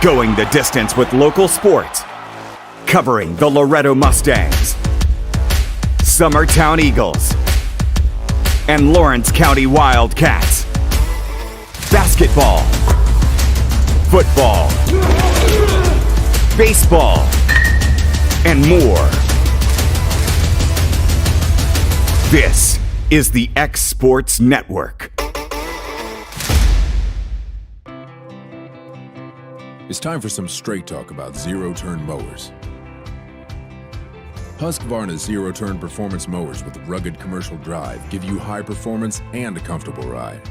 Going the distance with local sports. Covering the Loretto Mustangs, Summertown Eagles, and Lawrence County Wildcats. Basketball, football, baseball, and more. This is the X Sports Network. It's time for some straight talk about zero-turn mowers. Husqvarna's zero-turn performance mowers with rugged commercial drive give you high performance and a comfortable ride.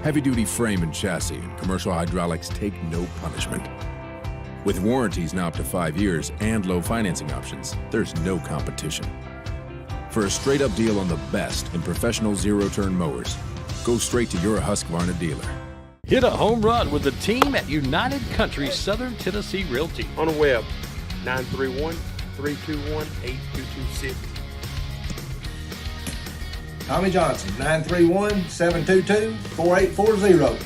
Heavy-duty frame and chassis and commercial hydraulics take no punishment. With warranties now up to 5 years and low financing options, there's no competition. For a straight-up deal on the best in professional zero-turn mowers, go straight to your Husqvarna dealer. Hit a home run with the team at United Country Southern Tennessee Realty. On the web, 931-321-8226. Tommy Johnson, 931-722-4840.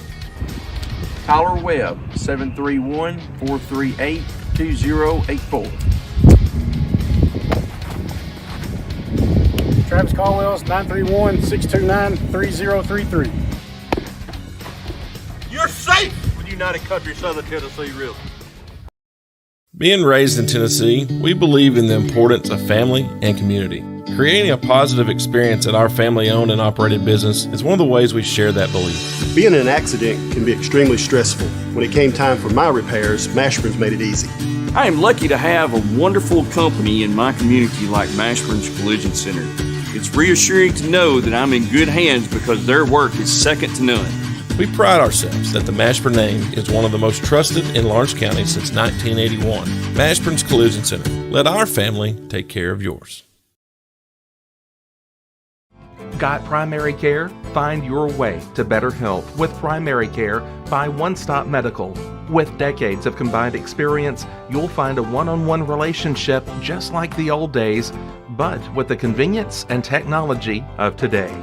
Tyler Webb, 731-438-2084. Travis Caldwell's 931-629-3033. You're safe with United Country Southern Tennessee Realty. Being raised in Tennessee, we believe in the importance of family and community. Creating a positive experience at our family-owned and operated business is one of the ways we share that belief. Being in an accident can be extremely stressful. When it came time for my repairs, Mashburn's made it easy. I am lucky to have a wonderful company in my community like Mashburn's Collision Center. It's reassuring to know that I'm in good hands because their work is second to none. We pride ourselves that the Mashburn name is one of the most trusted in Lawrence County since 1981. Mashburn's Collision Center. Let our family take care of yours. Got primary care? Find your way to better health with primary care by One Stop Medical. With decades of combined experience, you'll find a one-on-one relationship just like the old days, but with the convenience and technology of today.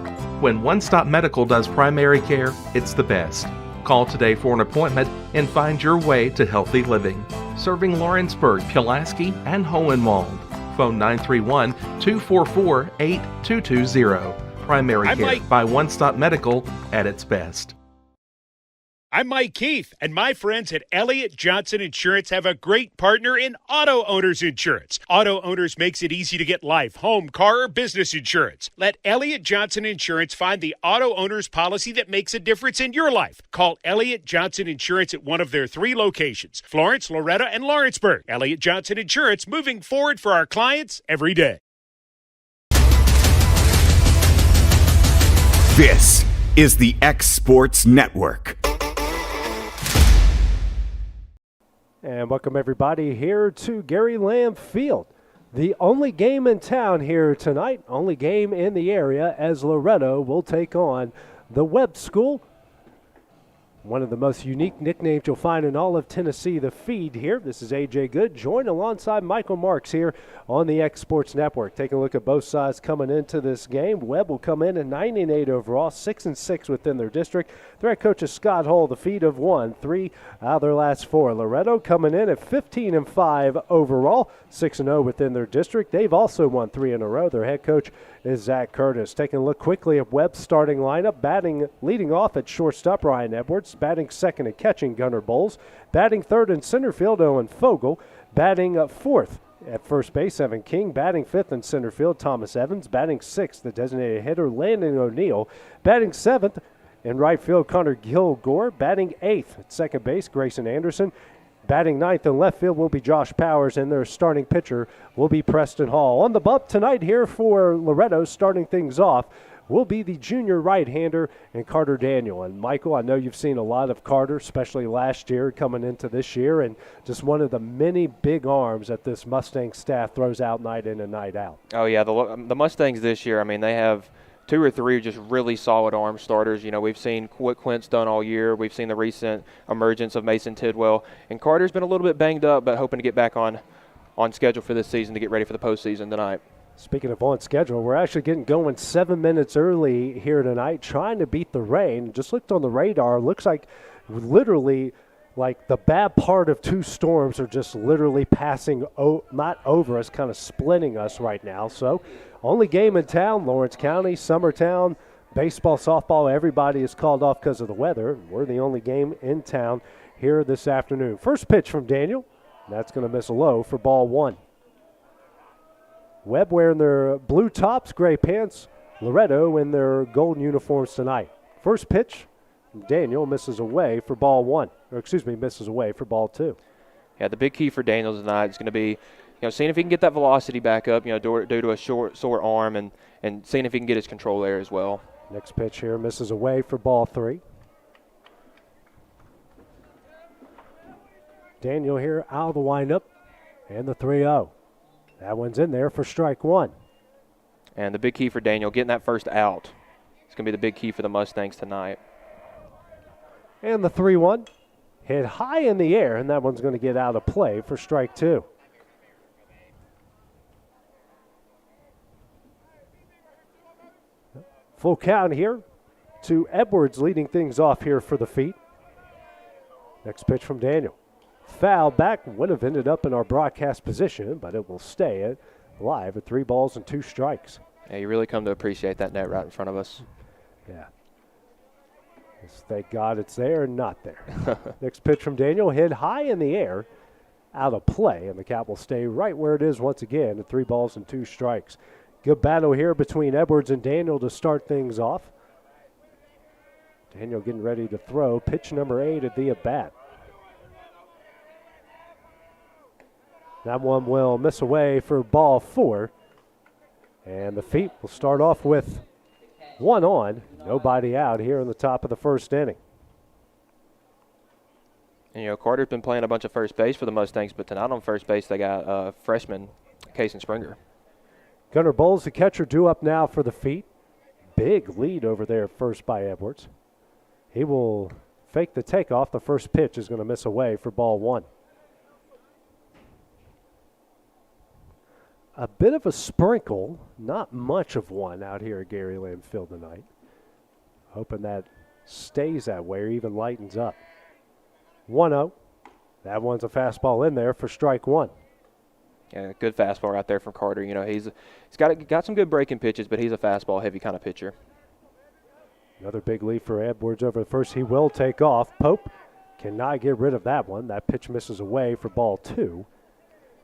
When One Stop Medical does primary care, it's the best. Call today for an appointment and find your way to healthy living. Serving Lawrenceburg, Pulaski, and Hohenwald. Phone 931-244-8220. Primary care by One Stop Medical at its best. I'm Mike Keith, and my friends at Elliott Johnson Insurance have a great partner in Auto Owners Insurance. Auto Owners makes it easy to get life, home, car, or business insurance. Let Elliott Johnson Insurance find the Auto Owners policy that makes a difference in your life. Call Elliott Johnson Insurance at one of their 3 locations, Florence, Loretto, and Lawrenceburg. Elliott Johnson Insurance, moving forward for our clients every day. This is the X Sports Network. And welcome everybody here to Gary Lamb Field. The only game in town here tonight, only game in the area, as Loretto will take on the Webb School. One of the most unique nicknames you'll find in all of Tennessee, the Feed here. This is A.J. Good, joined alongside Michael Marks here on the X Sports Network. Taking a look at both sides coming into this game. Webb will come in at 9-8 overall, 6-6 within their district. Their head coach is Scott Hull. The Feed have won 3 out of their last 4. Loretto coming in at 15-5 overall, 6-0 within their district. They've also won 3 in a row. Their head coach is Zach Curtis. Taking a look quickly at Webb's starting lineup. Leading off at shortstop, Ryan Edwards. Batting second and catching, Gunnar Bowles. Batting third in center field, Owen Fogel. Batting fourth at first base, Evan King. Batting fifth in center field, Thomas Evans. Batting sixth, the designated hitter, Landon O'Neill. Batting seventh in right field, Connor Gilgore. Batting eighth at second base, Grayson Anderson. Batting ninth in left field will be Josh Powers, and their starting pitcher will be Preston Hall. On the bump tonight here for Loretto, starting things off, will be the junior right-hander and Carter Daniel. And Michael, I know you've seen a lot of Carter, especially last year coming into this year, and just one of the many big arms that this Mustang staff throws out night in and night out. Oh, yeah, the Mustangs this year, I mean, they have 2 or 3 just really solid arm starters. You know, we've seen what Quint's done all year. We've seen the recent emergence of Mason Tidwell. And Carter's been a little bit banged up, but hoping to get back on schedule for this season to get ready for the postseason tonight. Speaking of on schedule, we're actually getting going 7 minutes early here tonight, trying to beat the rain. Just looked on the radar. Looks like literally like the bad part of two storms are just literally passing, not over us, kind of splitting us right now. So only game in town, Lawrence County, Summertown, baseball, softball, everybody is called off because of the weather. We're the only game in town here this afternoon. First pitch from Daniel. That's going to miss a low for ball one. Webb wearing their blue tops, gray pants. Loretto in their golden uniforms tonight. First pitch, Daniel misses away for ball one. Misses away for ball two. Yeah, the big key for Daniel tonight is going to be, seeing if he can get that velocity back up, due to a sore arm, and seeing if he can get his control there as well. Next pitch here misses away for ball three. Daniel here out of the windup, and the 3-0. That one's in there for strike one. And the big key for Daniel, getting that first out. It's going to be the big key for the Mustangs tonight. And the 3-1 hit high in the air, and that one's going to get out of play for strike two. Full count here to Edwards leading things off here for the feet. Next pitch from Daniel. Foul back, would have ended up in our broadcast position, but it will stay live at 3 balls and 2 strikes. Yeah, you really come to appreciate that net right in front of us. Yeah. Just thank God it's there and not there. Next pitch from Daniel, hit high in the air, out of play, and the count will stay right where it is once again at 3 balls and 2 strikes. Good battle here between Edwards and Daniel to start things off. Daniel getting ready to throw. Pitch number 8 at the at-bat. That one will miss away for ball 4. And the feet will start off with 1 on. Nobody out here in the top of the first inning. And, Carter's been playing a bunch of first base for the Mustangs, but tonight on first base they got freshman Kason Springer. Gunnar Bowles, the catcher, due up now for the feet. Big lead over there first by Edwards. He will fake the takeoff. The first pitch is going to miss away for ball 1. A bit of a sprinkle, not much of one out here at Gary Lamb Field tonight. Hoping that stays that way or even lightens up. 1-0. That one's a fastball in there for strike 1. Yeah, good fastball right there from Carter. He's got some good breaking pitches, but he's a fastball heavy kind of pitcher. Another big lead for Edwards over the first. He will take off. Pope cannot get rid of that one. That pitch misses away for ball 2.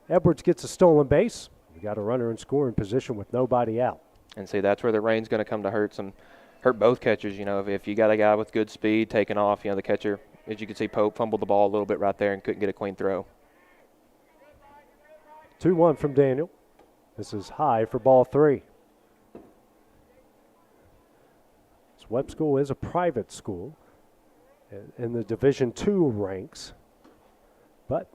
Edwards gets a stolen base. We got a runner in scoring position with nobody out. And see, that's where the rain's going to come to hurt both catchers. If you got a guy with good speed taking off, the catcher, as you can see, Pope fumbled the ball a little bit right there and couldn't get a clean throw. 2-1 from Daniel. This is high for ball 3. This Webb School is a private school in the Division II ranks, but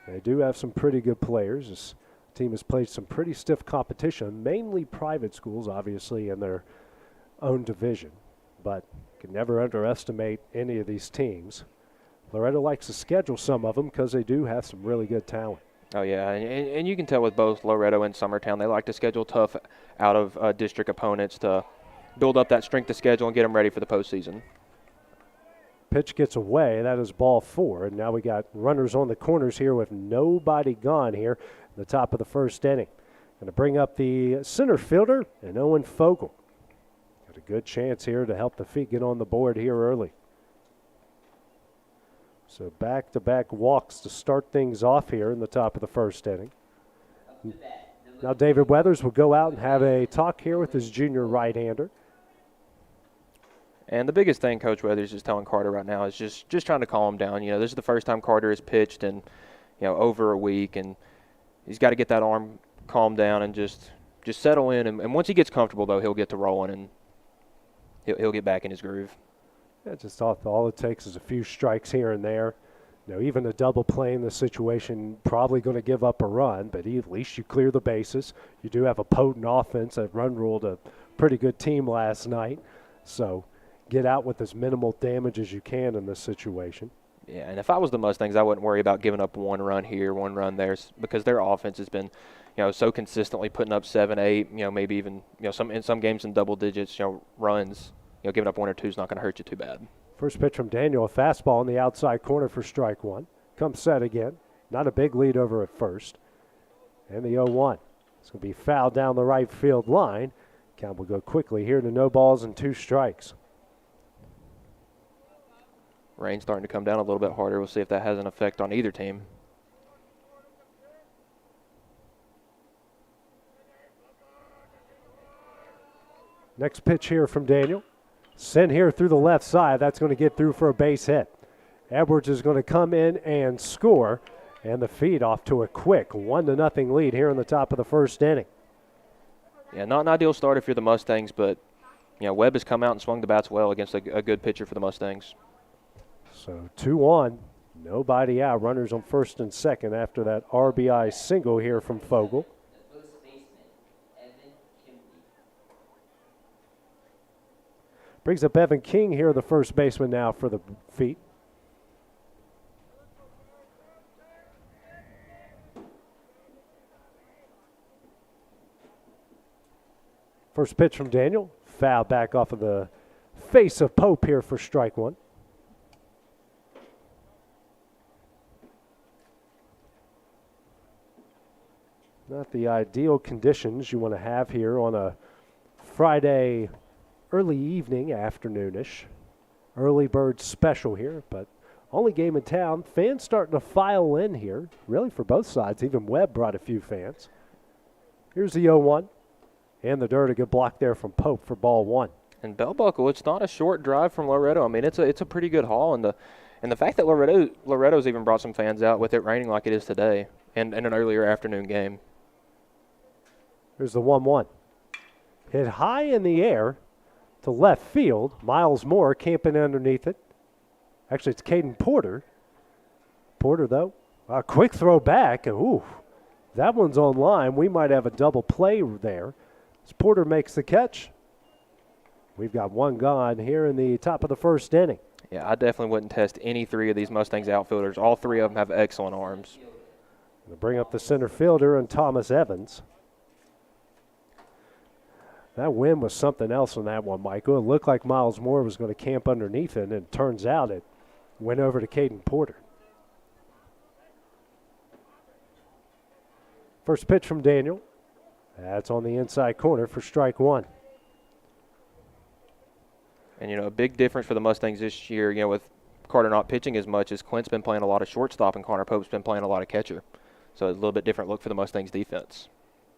they do have some pretty good players. This team has played some pretty stiff competition, mainly private schools, obviously, in their own division, but can never underestimate any of these teams. Loretto likes to schedule some of them because they do have some really good talent. Oh, yeah, and you can tell with both Loretto and Summertown, they like to schedule tough out of district opponents to build up that strength of schedule and get them ready for the postseason. Pitch gets away. That is ball 4. And now we got runners on the corners here with nobody gone here at the top of the first inning. Going to bring up the center fielder and Owen Fogel. Got a good chance here to help the feet get on the board here early. So back-to-back walks to start things off here in the top of the first inning. Now David Weathers will go out and have a talk here with his junior right-hander. And the biggest thing Coach Weathers is telling Carter right now is just trying to calm him down. This is the first time Carter has pitched in, over a week, and he's got to get that arm calmed down and just settle in. And once he gets comfortable, though, he'll get to rolling and he'll get back in his groove. I just thought all it takes is a few strikes here and there. Even a double play in the situation, probably going to give up a run, but at least you clear the bases. You do have a potent offense that run ruled a pretty good team last night. So get out with as minimal damage as you can in this situation. Yeah, and if I was the Mustangs, I wouldn't worry about giving up 1 run here, 1 run there, because their offense has been, so consistently putting up 7, 8, maybe even, in some games in double digits, runs. Giving up 1 or 2 is not going to hurt you too bad. First pitch from Daniel, a fastball in the outside corner for strike one. Comes set again. Not a big lead over at first. And the 0-1. It's going to be fouled down the right field line. Count will go quickly here to no balls and 2 strikes. Rain's starting to come down a little bit harder. We'll see if that has an effect on either team. Next pitch here from Daniel. Sent here through the left side. That's going to get through for a base hit. Edwards is going to come in and score. And the feed off to a quick 1-0 lead here in the top of the first inning. Yeah, not an ideal start if you're the Mustangs, but Webb has come out and swung the bats well against a good pitcher for the Mustangs. So 2-1, nobody out. Runners on first and second after that RBI single here from Fogle. Brings up Evan King here, the first baseman now for the feet. First pitch from Daniel. Foul back off of the face of Pope here for strike one. Not the ideal conditions you want to have here on a Friday early evening, afternoonish. Early bird special here, but only game in town. Fans starting to file in here, really for both sides. Even Webb brought a few fans. Here's the 0-1. And the dirt, a good block there from Pope for ball one. And Bell Buckle, it's not a short drive from Loretto. I mean, it's a pretty good haul, and the fact that Loretto's even brought some fans out with it raining like it is today, and an earlier afternoon game. Here's the 1-1. Hit high in the air to left field. Miles Moore camping underneath it. Actually, it's Caden Porter. Porter, though, a quick throw back. Ooh, that one's on line. We might have a double play there. As Porter makes the catch, we've got one gone here in the top of the first inning. Yeah, I definitely wouldn't test any 3 of these Mustangs outfielders. All 3 of them have excellent arms. They'll bring up the center fielder and Thomas Evans. That wind was something else on that one, Michael. It looked like Miles Moore was going to camp underneath it, and it turns out it went over to Caden Porter. First pitch from Daniel. That's on the inside corner for strike one. And, a big difference for the Mustangs this year, with Carter not pitching as much, as Clint's been playing a lot of shortstop and Connor Pope's been playing a lot of catcher. So it's a little bit different look for the Mustangs defense.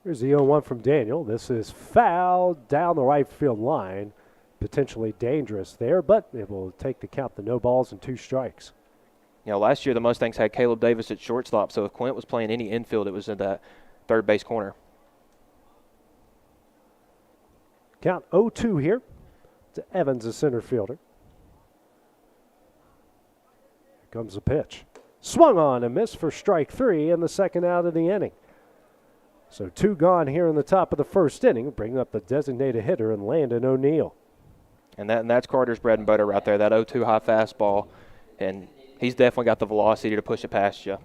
Here's the 0-1 from Daniel. This is fouled down the right field line. Potentially dangerous there, but it will take the count to no balls and 2 strikes. Last year the Mustangs had Caleb Davis at shortstop, so if Clint was playing any infield, it was in that third base corner. Count 0-2 here to Evans, the center fielder. Here comes the pitch. Swung on and missed for strike 3 and the second out of the inning. So 2 gone here in the top of the first inning, bringing up the designated hitter and Landon O'Neill. And that's Carter's bread and butter right there, that 0-2 high fastball. And he's definitely got the velocity to push it past you.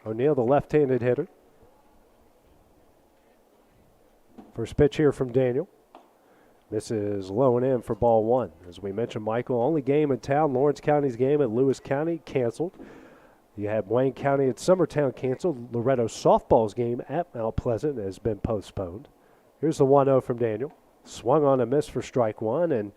O'Neill, the left-handed hitter. First pitch here from Daniel. This is low and in for ball one. As we mentioned, Michael, only game in town. Lawrence County's game at Lewis County canceled. You have Wayne County at Summertown canceled. Loretto softball's game at Mount Pleasant has been postponed. Here's the 1-0 from Daniel. Swung on a miss for strike one, and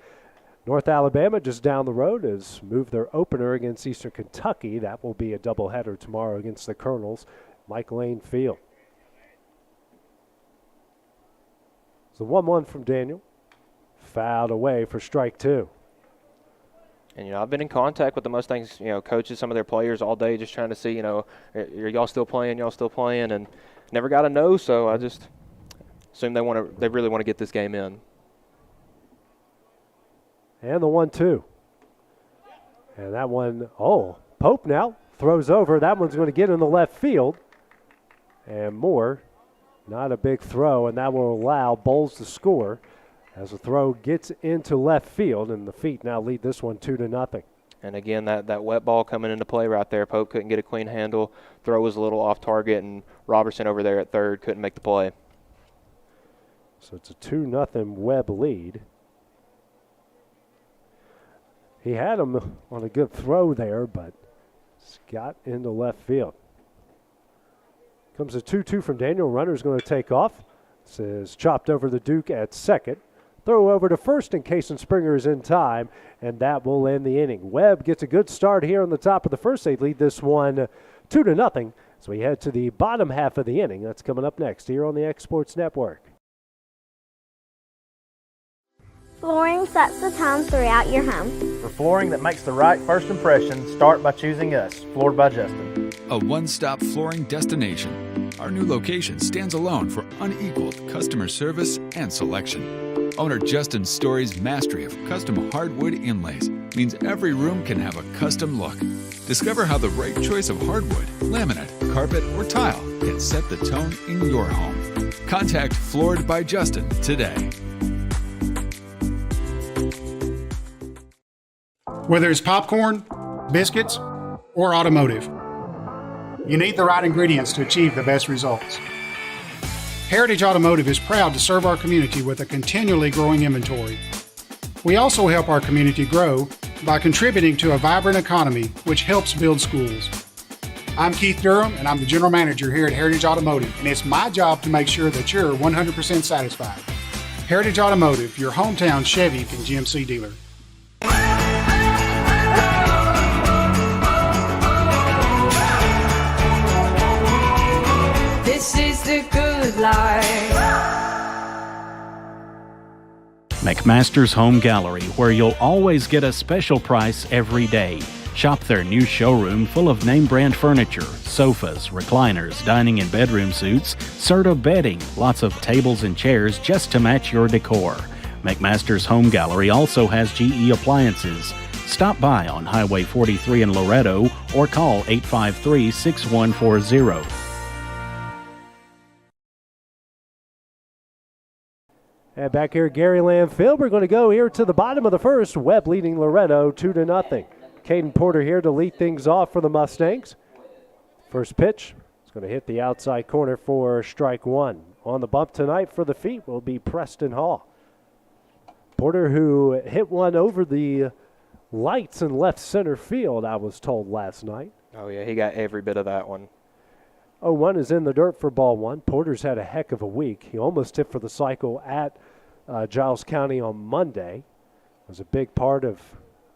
North Alabama just down the road has moved their opener against Eastern Kentucky. That will be a doubleheader tomorrow against the Colonels, Mike Lane Field. So 1-1 from Daniel. Fouled away for strike 2. And, I've been in contact with the Mustangs, coaches, some of their players all day, just trying to see, are y'all still playing, and never got a no, so I just assume they really want to get this game in. And the 1-2. And that one, Pope now throws over. That one's going to get in the left field. And Moore, not a big throw, and that will allow Bowles to score as the throw gets into left field, and the Feet now lead this one 2-0. And again, that wet ball coming into play right there. Pope couldn't get a clean handle. Throw was a little off target, and Robertson over there at third couldn't make the play. So it's a 2-0 Webb lead. He had him on a good throw there, but it's got into left field. Comes a 2-2 from Daniel. Runner's going to take off. This is chopped over the Duke at second. Throw over to first in case Springer is in time, and that will end the inning. Webb gets a good start here on the top of the first. They lead this one 2-0. So we head to the bottom half of the inning. That's coming up next here on the X Sports Network. Flooring sets the tone throughout your home. For flooring that makes the right first impression, start by choosing us, Floored by Justin. A one-stop flooring destination. Our new location stands alone for unequaled customer service and selection. Owner Justin Story's mastery of custom hardwood inlays means every room can have a custom look. Discover how the right choice of hardwood, laminate, carpet, or tile can set the tone in your home. Contact Floored by Justin today. Whether it's popcorn, biscuits, or automotive, you need the right ingredients to achieve the best results. Heritage Automotive is proud to serve our community with a continually growing inventory. We also help our community grow by contributing to a vibrant economy, which helps build schools. I'm Keith Durham, and I'm the General Manager here at Heritage Automotive, and it's my job to make sure that you're 100% satisfied. Heritage Automotive, your hometown Chevy and GMC dealer. This is the good life. McMaster's Home Gallery, where you'll always get a special price every day. Shop their new showroom full of name-brand furniture, sofas, recliners, dining and bedroom suites, Serta bedding, lots of tables and chairs just to match your decor. McMaster's Home Gallery also has GE appliances. Stop by on Highway 43 in Loretto or call 853-6140. And back here at Gary Lamb Field, we're going to go here to the bottom of the first. Webb leading Loretto 2-0. Caden Porter here to lead things off for the Mustangs. First pitch is going to hit the outside corner for strike one. On the bump tonight for the feet will be Preston Hall. Porter, who hit one over the lights in left center field, I was told last night. Oh, yeah, he got every bit of that one. 0-1 is in the dirt for ball one. Porter's had a heck of a week. He almost hit for the cycle at Giles County on Monday. It was a big part of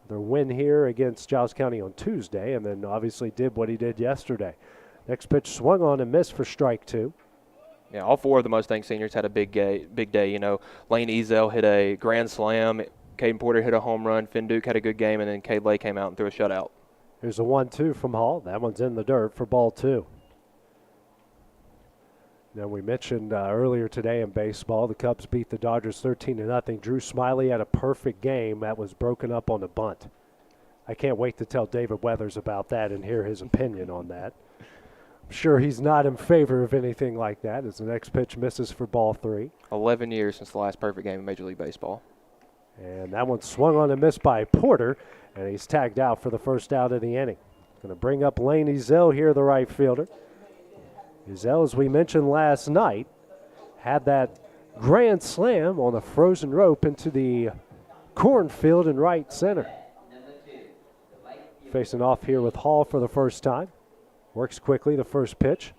their win here against Giles County on Tuesday, and then obviously did what he did yesterday. Next pitch swung on and missed for strike two. Yeah, all four of the Mustang seniors had a big day. You know, Lane Ezel hit a grand slam. Caden Porter hit a home run. Finn Duke had a good game, and then Cade Lay came out and threw a shutout. Here's a 1-2 from Hall. That one's in the dirt for ball two. Now, we mentioned earlier today in baseball, the Cubs beat the Dodgers 13-0. Drew Smiley had a perfect game that was broken up on a bunt. I can't wait to tell David Weathers about that and hear his opinion on that. I'm sure he's not in favor of anything like that as the next pitch misses for ball three. 11 years since the last perfect game in Major League Baseball. And that one swung on and missed by Porter, and he's tagged out for the first out of the inning. Going to bring up Lane Ezel here, the right fielder. Ezel, as we mentioned last night, had that grand slam on a frozen rope into the cornfield in right center. Facing off here with Hall for the first time. Works quickly, the first pitch.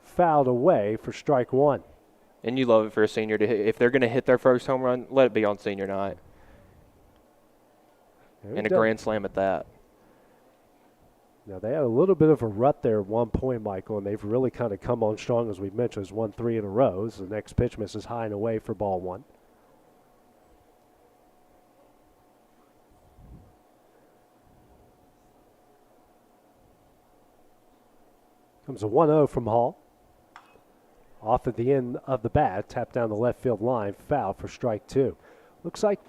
Fouled away for strike one. And you love it for a senior to hit. If they're going to hit their first home run, let it be on senior night. And a grand slam at that. Now, they had a little bit of a rut there at one point, Michael, and they've really kind of come on strong, as we've mentioned. It's 1-3 in a row. So the next pitch misses high and away for ball one. Comes a 1-0 from Hall. Off at the end of the bat, tapped down the left field line, foul for strike two. Looks like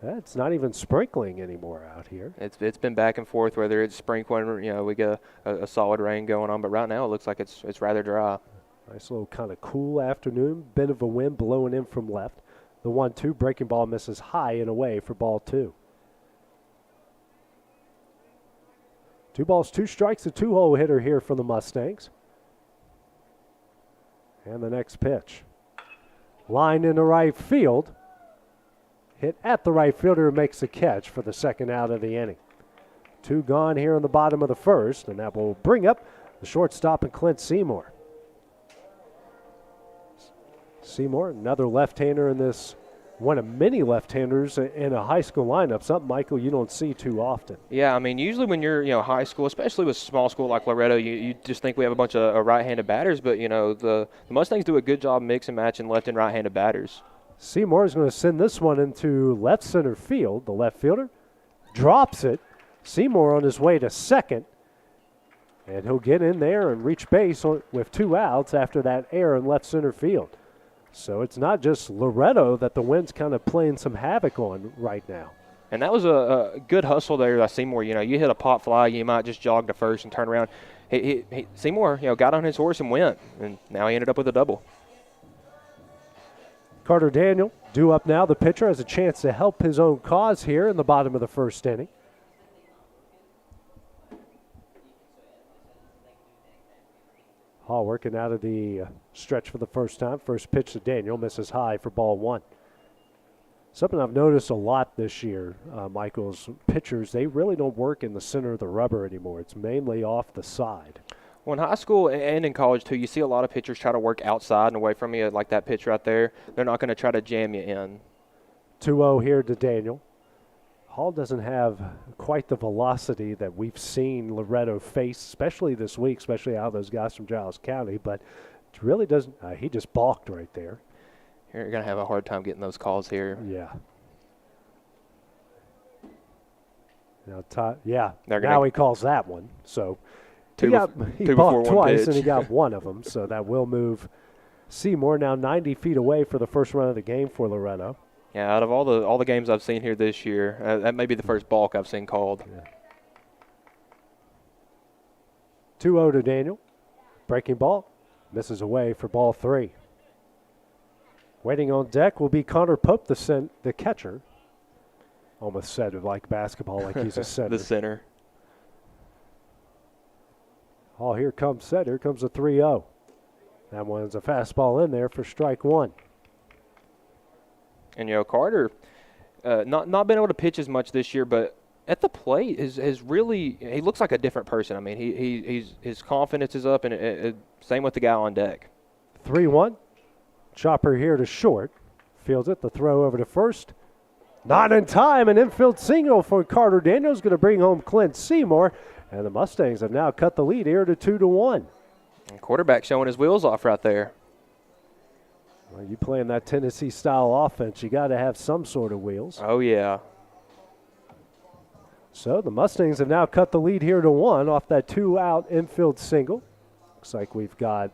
it's not even sprinkling anymore out here. It's been back and forth, whether it's sprinkling, you know, we get a solid rain going on, but right now it looks like it's rather dry. Nice little kind of cool afternoon, bit of a wind blowing in from left. The 1-2 breaking ball misses high and away for ball two. 2 balls, 2 strikes, a 2-hole hitter here for the Mustangs. And the next pitch. Line in the right field. hit at the right fielder and makes the catch for the second out of the inning. 2 gone here in the bottom of the first, and that will bring up the shortstop and Clint Seymour. Seymour, another left-hander in this, one of many left-handers in a high school lineup, something, Michael, you don't see too often. Yeah, I mean, usually when you're, high school, especially with small school like Loretto, you just think we have a bunch of right-handed batters, but, the Mustangs do a good job mix and matching left and right-handed batters. Seymour is going to send this one into left center field. The left fielder drops it. Seymour on his way to second, and he'll get in there and reach base with 2 outs after that error in left center field. So it's not just Loretto that the wind's kind of playing some havoc on right now. And that was a good hustle there by Seymour. You hit a pop fly, you might just jog to first and turn around. Seymour, got on his horse and went, and now he ended up with a double. Carter Daniel, due up now. The pitcher has a chance to help his own cause here in the bottom of the first inning. Hall working out of the stretch for the first time. First pitch to Daniel, misses high for ball 1. Something I've noticed a lot this year, Michael's pitchers, they really don't work in the center of the rubber anymore. It's mainly off the side. Well, in high school and in college, too, you see a lot of pitchers try to work outside and away from you, like that pitch right there. They're not going to try to jam you in. 2-0 here to Daniel. Hall doesn't have quite the velocity that we've seen Loretto face, especially this week, especially out of those guys from Giles County, but it really doesn't. He just balked right there. You're going to have a hard time getting those calls here. Yeah. Now he calls that one. So he balked twice and he got one of them. So that will move Seymour now 90 feet away for the first run of the game for Loretto. Yeah, out of all the games I've seen here this year, that may be the first balk I've seen called. Yeah. 2-0 to Daniel. Breaking ball. Misses away for ball 3. Waiting on deck will be Connor Pope, the catcher. Almost said it like basketball, like he's a center. The center. Oh, here comes the 3-0. That one's a fastball in there for strike 1. And, Carter, not been able to pitch as much this year, but at the plate is really – he looks like a different person. I mean, his confidence is up, and same with the guy on deck. 3-1. Chopper here to short. Fields it. The throw over to first. Not in time. An infield single for Carter Daniels going to bring home Clint Seymour. And the Mustangs have now cut the lead here to 2-1. And quarterback showing his wheels off right there. Well, you playing that Tennessee-style offense, you got to have some sort of wheels. Oh, yeah. So the Mustangs have now cut the lead here to 1 off that 2-out infield single. Looks like we've got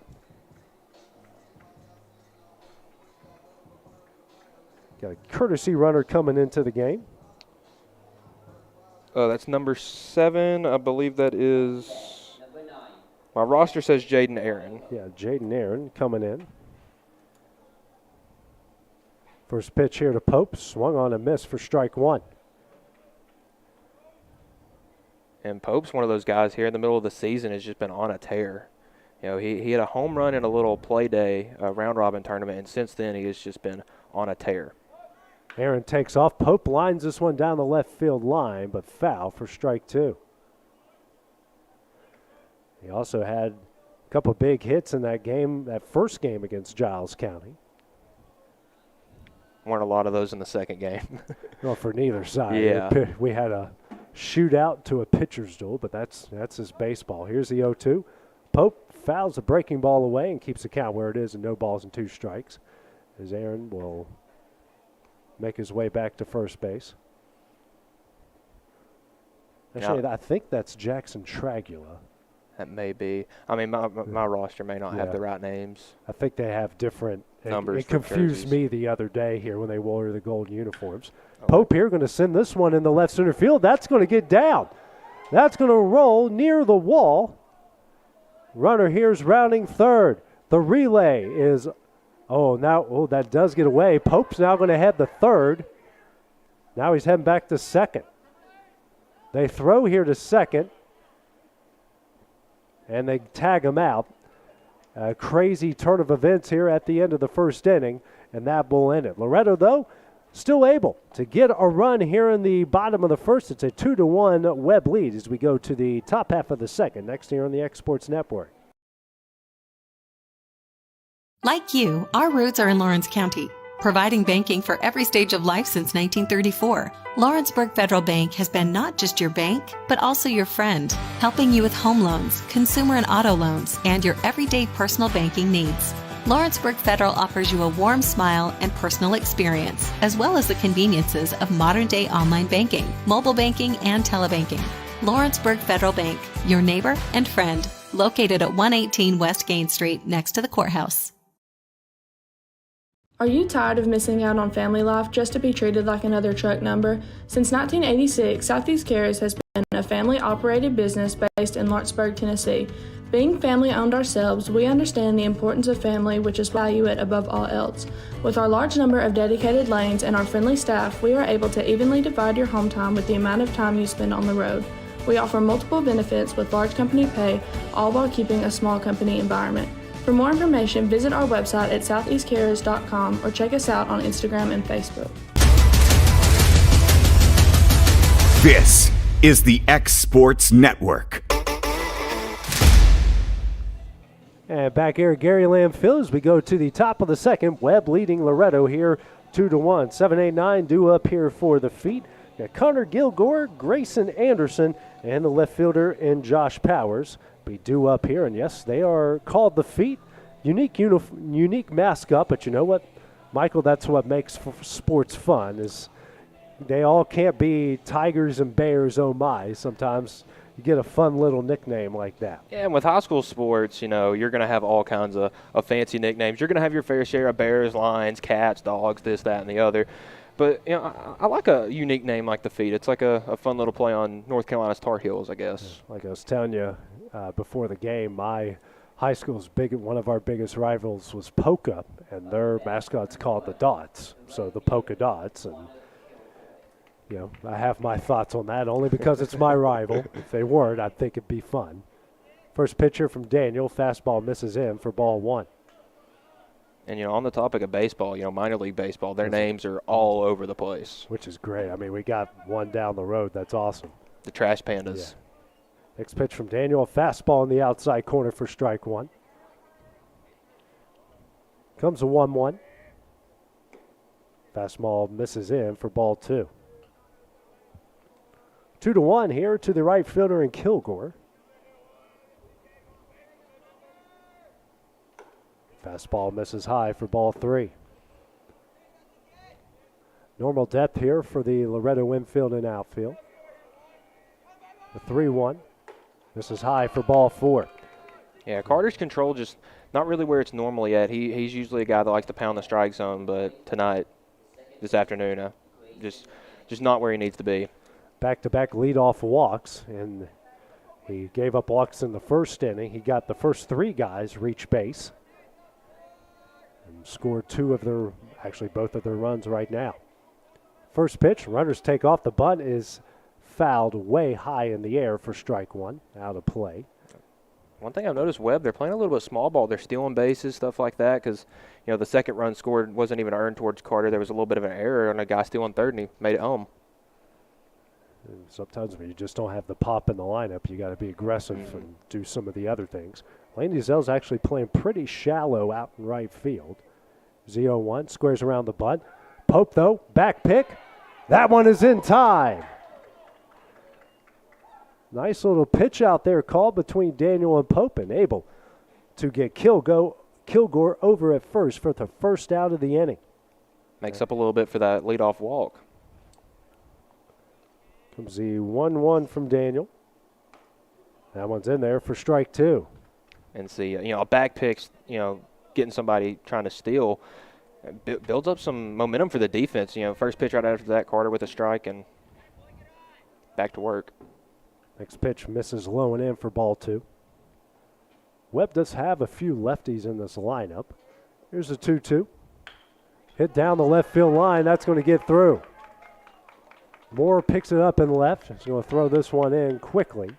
a courtesy runner coming into the game. That's number 7. I believe that is – my roster says Jaden Aaron. Yeah, Jaden Aaron coming in. First pitch here to Pope, swung on and missed for strike 1. And Pope's one of those guys here in the middle of the season has just been on a tear. He had a home run in a little play day, round-robin tournament, and since then he has just been on a tear. Aaron takes off. Pope lines this one down the left field line, but foul for strike 2. He also had a couple big hits in that game, that first game against Giles County. Weren't a lot of those in the second game. Well, for neither side. Yeah. We had a shootout to a pitcher's duel, but that's his baseball. Here's the 0-2. Pope fouls the breaking ball away and keeps the count where it is, and no balls and 2 strikes, as Aaron will make his way back to first base. Actually, I think that's Jackson Tragula. That may be. I mean, my roster may not have the right names. I think they have different numbers. It confused me the other day here when they wore the gold uniforms. Pope here going to send this one in the left center field. That's going to get down. That's going to roll near the wall. Runner here's rounding third. The relay is, that does get away. Pope's now going to head the third. Now he's heading back to second. They throw here to second, and they tag him out. A crazy turn of events here at the end of the first inning, and that will end it. Loretto, though, still able to get a run here in the bottom of the first. It's a 2-1 Webb lead as we go to the top half of the second, next here on the X Sports Network. Like you, our roots are in Lawrence County, providing banking for every stage of life since 1934. Lawrenceburg Federal Bank has been not just your bank, but also your friend, helping you with home loans, consumer and auto loans, and your everyday personal banking needs. Lawrenceburg Federal offers you a warm smile and personal experience, as well as the conveniences of modern-day online banking, mobile banking, and telebanking. Lawrenceburg Federal Bank, your neighbor and friend, located at 118 West Gain Street, next to the courthouse. Are you tired of missing out on family life just to be treated like another truck number? Since 1986, Southeast Cares has been a family-operated business based in Lawrenceburg, Tennessee. Being family-owned ourselves, we understand the importance of family, which is value it above all else. With our large number of dedicated lanes and our friendly staff, we are able to evenly divide your home time with the amount of time you spend on the road. We offer multiple benefits with large company pay, all while keeping a small company environment. For more information, visit our website at southeastcarriers.com or check us out on Instagram and Facebook. This is the X Sports Network. And back here at Gary Lamb Field as we go to the top of the second. Webb leading Loretto here 2-1. 7-8-9 due up here for the feet. Got Connor Gilgore, Grayson Anderson, and the left fielder in Josh Powers. Be due up here, and yes, they are called the Feet. Unique mascot, but you know what, Michael? That's what makes sports fun. Is they all can't be tigers and bears. Oh my! Sometimes you get a fun little nickname like that. Yeah, and with high school sports, you know, you're going to have all kinds of fancy nicknames. You're going to have your fair share of bears, lions, cats, dogs, this, that, and the other. But, you know, I like a unique name like the Feet. It's like a fun little play on North Carolina's Tar Heels, I guess. Like I was telling you before the game, my high school's one of our biggest rivals was Polka, and their mascot's called the Dots, so the Polka Dots. And, you know, I have my thoughts on that only because it's my rival. If they weren't, I'd think it'd be fun. First pitcher from Daniel, fastball misses in for ball one. And, you know, on the topic of baseball, you know, minor league baseball, their names are all over the place. Which is great. I mean, we got one down the road. That's awesome. The Trash Pandas. Yeah. Next pitch from Daniel, a fastball in the outside corner for strike one. Comes a 1-1. Fastball misses in for ball two. 2-1 here to the right fielder in Kilgore. Fastball misses high for ball three. Normal depth here for the Loretto infield and outfield. The 3-1. This is high for ball four. Yeah, Carter's control just not really where it's normally at. He's usually a guy that likes to pound the strike zone, but tonight, this afternoon, just not where he needs to be. Back-to-back leadoff walks, and he gave up walks in the first inning. He got the first three guys reach base and scored both of their runs right now. First pitch, runners take off. The bunt is fouled way high in the air for strike one, out of play. One thing I've noticed, Webb, they're playing a little bit small ball. They're stealing bases, stuff like that, because, you know, the second run scored wasn't even earned towards Carter. There was a little bit of an error on a guy stealing third, and he made it home. And sometimes when you just don't have the pop in the lineup, you got to be aggressive and do some of the other things. Lane Diesel's actually playing pretty shallow out in right field. 0-1, squares around the bunt. Pope, though, back pick. That one is in time. Nice little pitch out there called between Daniel and Pope, and able to get Kilgore over at first for the first out of the inning. Makes up a little bit for that leadoff walk. Comes the 1-1 from Daniel. That one's in there for strike two. And see, you know, a back pick, you know, getting somebody trying to steal builds up some momentum for the defense. You know, first pitch right after that, Carter with a strike, and back to work. Next pitch misses low and in for ball two. Webb does have a few lefties in this lineup. Here's a 2-2. Hit down the left field line. That's going to get through. Moore picks it up in left. He's going to throw this one in quickly.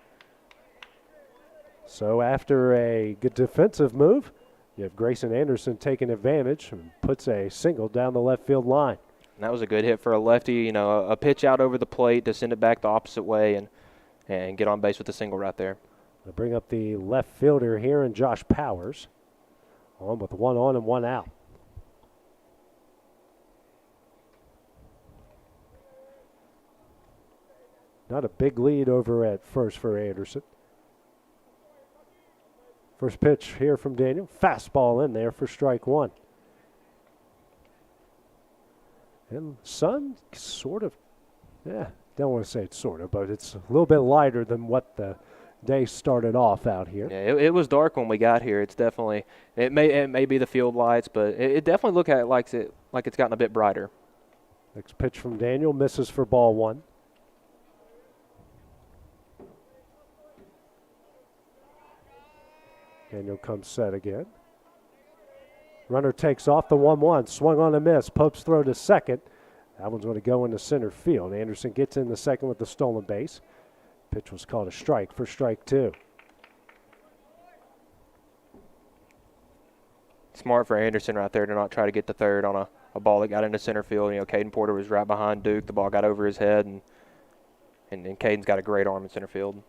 So after a good defensive move, you have Grayson Anderson taking advantage and puts a single down the left field line. And that was a good hit for a lefty, you know, a pitch out over the plate to send it back the opposite way and get on base with a single right there. We'll bring up the left fielder here, and Josh Powers on with 1 on and 1 out. Not a big lead over at first for Anderson. First pitch here from Daniel. Fastball in there for strike 1. And sun sort of, don't want to say it's sort of, but it's a little bit lighter than what the day started off out here. Yeah, it was dark when we got here. It's definitely, it may be the field lights, but it definitely look at it like it's gotten a bit brighter. Next pitch from Daniel, misses for ball 1. Daniel comes set again. Runner takes off the 1-1, swung on a miss. Pope's throw to second. That one's going to go into center field. Anderson gets in the second with the stolen base. Pitch was called a strike for strike 2. Smart for Anderson right there to not try to get to third on a ball that got into center field. You know, Caden Porter was right behind Duke. The ball got over his head, and Caden's got a great arm in center field.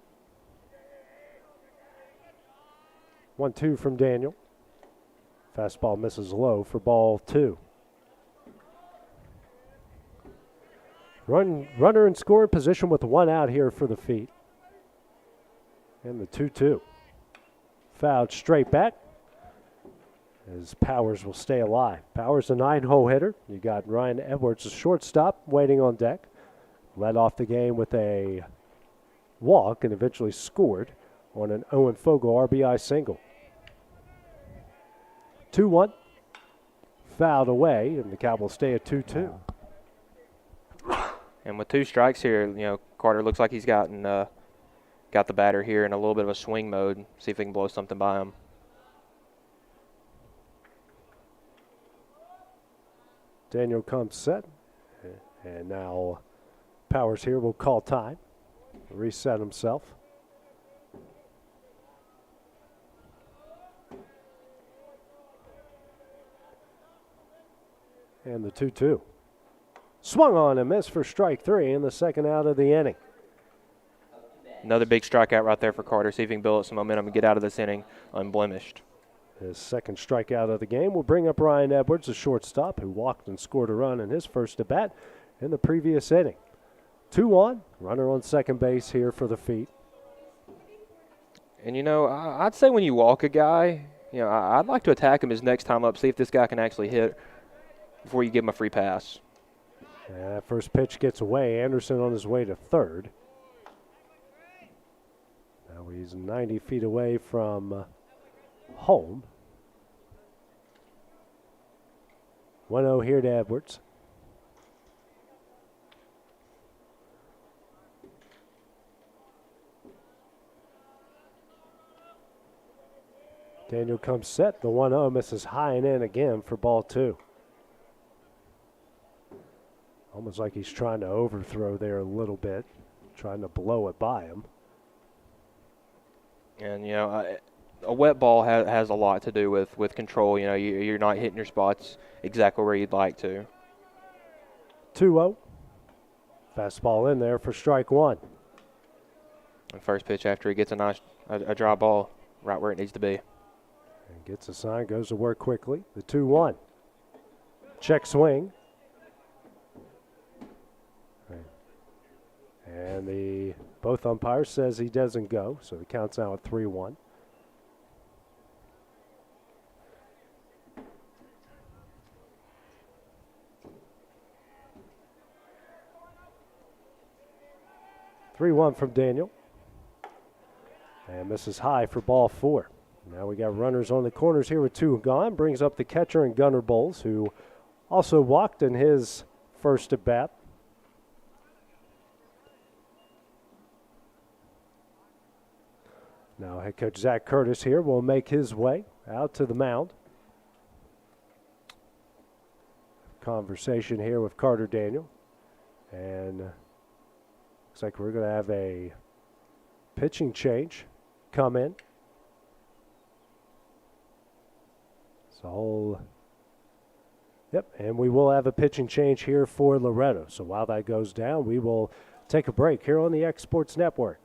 1-2 from Daniel. Fastball misses low for ball 2. Runner in scoring position with 1 out here for the Feet. And the 2-2. Fouled straight back as Powers will stay alive. Powers a 9-hole hitter. You got Ryan Edwards, a shortstop, waiting on deck. Led off the game with a walk and eventually scored on an Owen Fogle RBI single. 2-1. Fouled away, and the Cowboys stay at 2-2. And with 2 strikes here, you know, Carter looks like he's got the batter here in a little bit of a swing mode. See if he can blow something by him. Daniel comes set, and now Powers here will call time. Reset himself. And the 2-2. Swung on and missed for strike 3 in the second out of the inning. Another big strikeout right there for Carter. See if he can build up some momentum and get out of this inning unblemished. His second strikeout of the game will bring up Ryan Edwards, a shortstop, who walked and scored a run in his first at-bat in the previous inning. 2-1, runner on second base here for the Feet. And, you know, I'd say when you walk a guy, you know, I'd like to attack him his next time up, see if this guy can actually hit before you give him a free pass. And that first pitch gets away. Anderson on his way to third. Now he's 90 feet away from home. 1-0 here to Edwards. Daniel comes set. The 1-0 misses high and in again for ball 2. Almost like he's trying to overthrow there a little bit, trying to blow it by him. And, you know, a wet ball has a lot to do with control. You know, you're not hitting your spots exactly where you'd like to. 2-0. Fastball in there for strike 1. And first pitch after he gets a dry ball right where it needs to be. And gets a sign, goes to work quickly. The 2-1. Check swing. And both umpires says he doesn't go, so the count's now at 3-1. From Daniel. And this is high for ball 4. Now we got runners on the corners here with 2 gone. Brings up the catcher and Gunnar Bowles, who also walked in his first at bat. Now head coach Zach Curtis here will make his way out to the mound. Conversation here with Carter Daniel. And looks like we're going to have a pitching change come in. So Yep, and we will have a pitching change here for Loretto. So while that goes down, we will take a break here on the X Sports Network.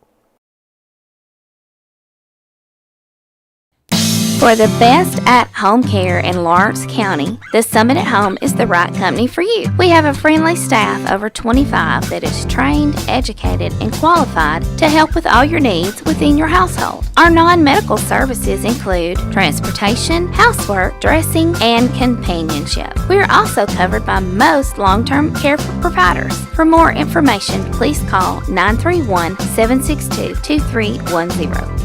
For the best at-home care in Lawrence County, the Summit at Home is the right company for you. We have a friendly staff over 25 that is trained, educated, and qualified to help with all your needs within your household. Our non-medical services include transportation, housework, dressing, and companionship. We are also covered by most long-term care providers. For more information, please call 931-762-2310.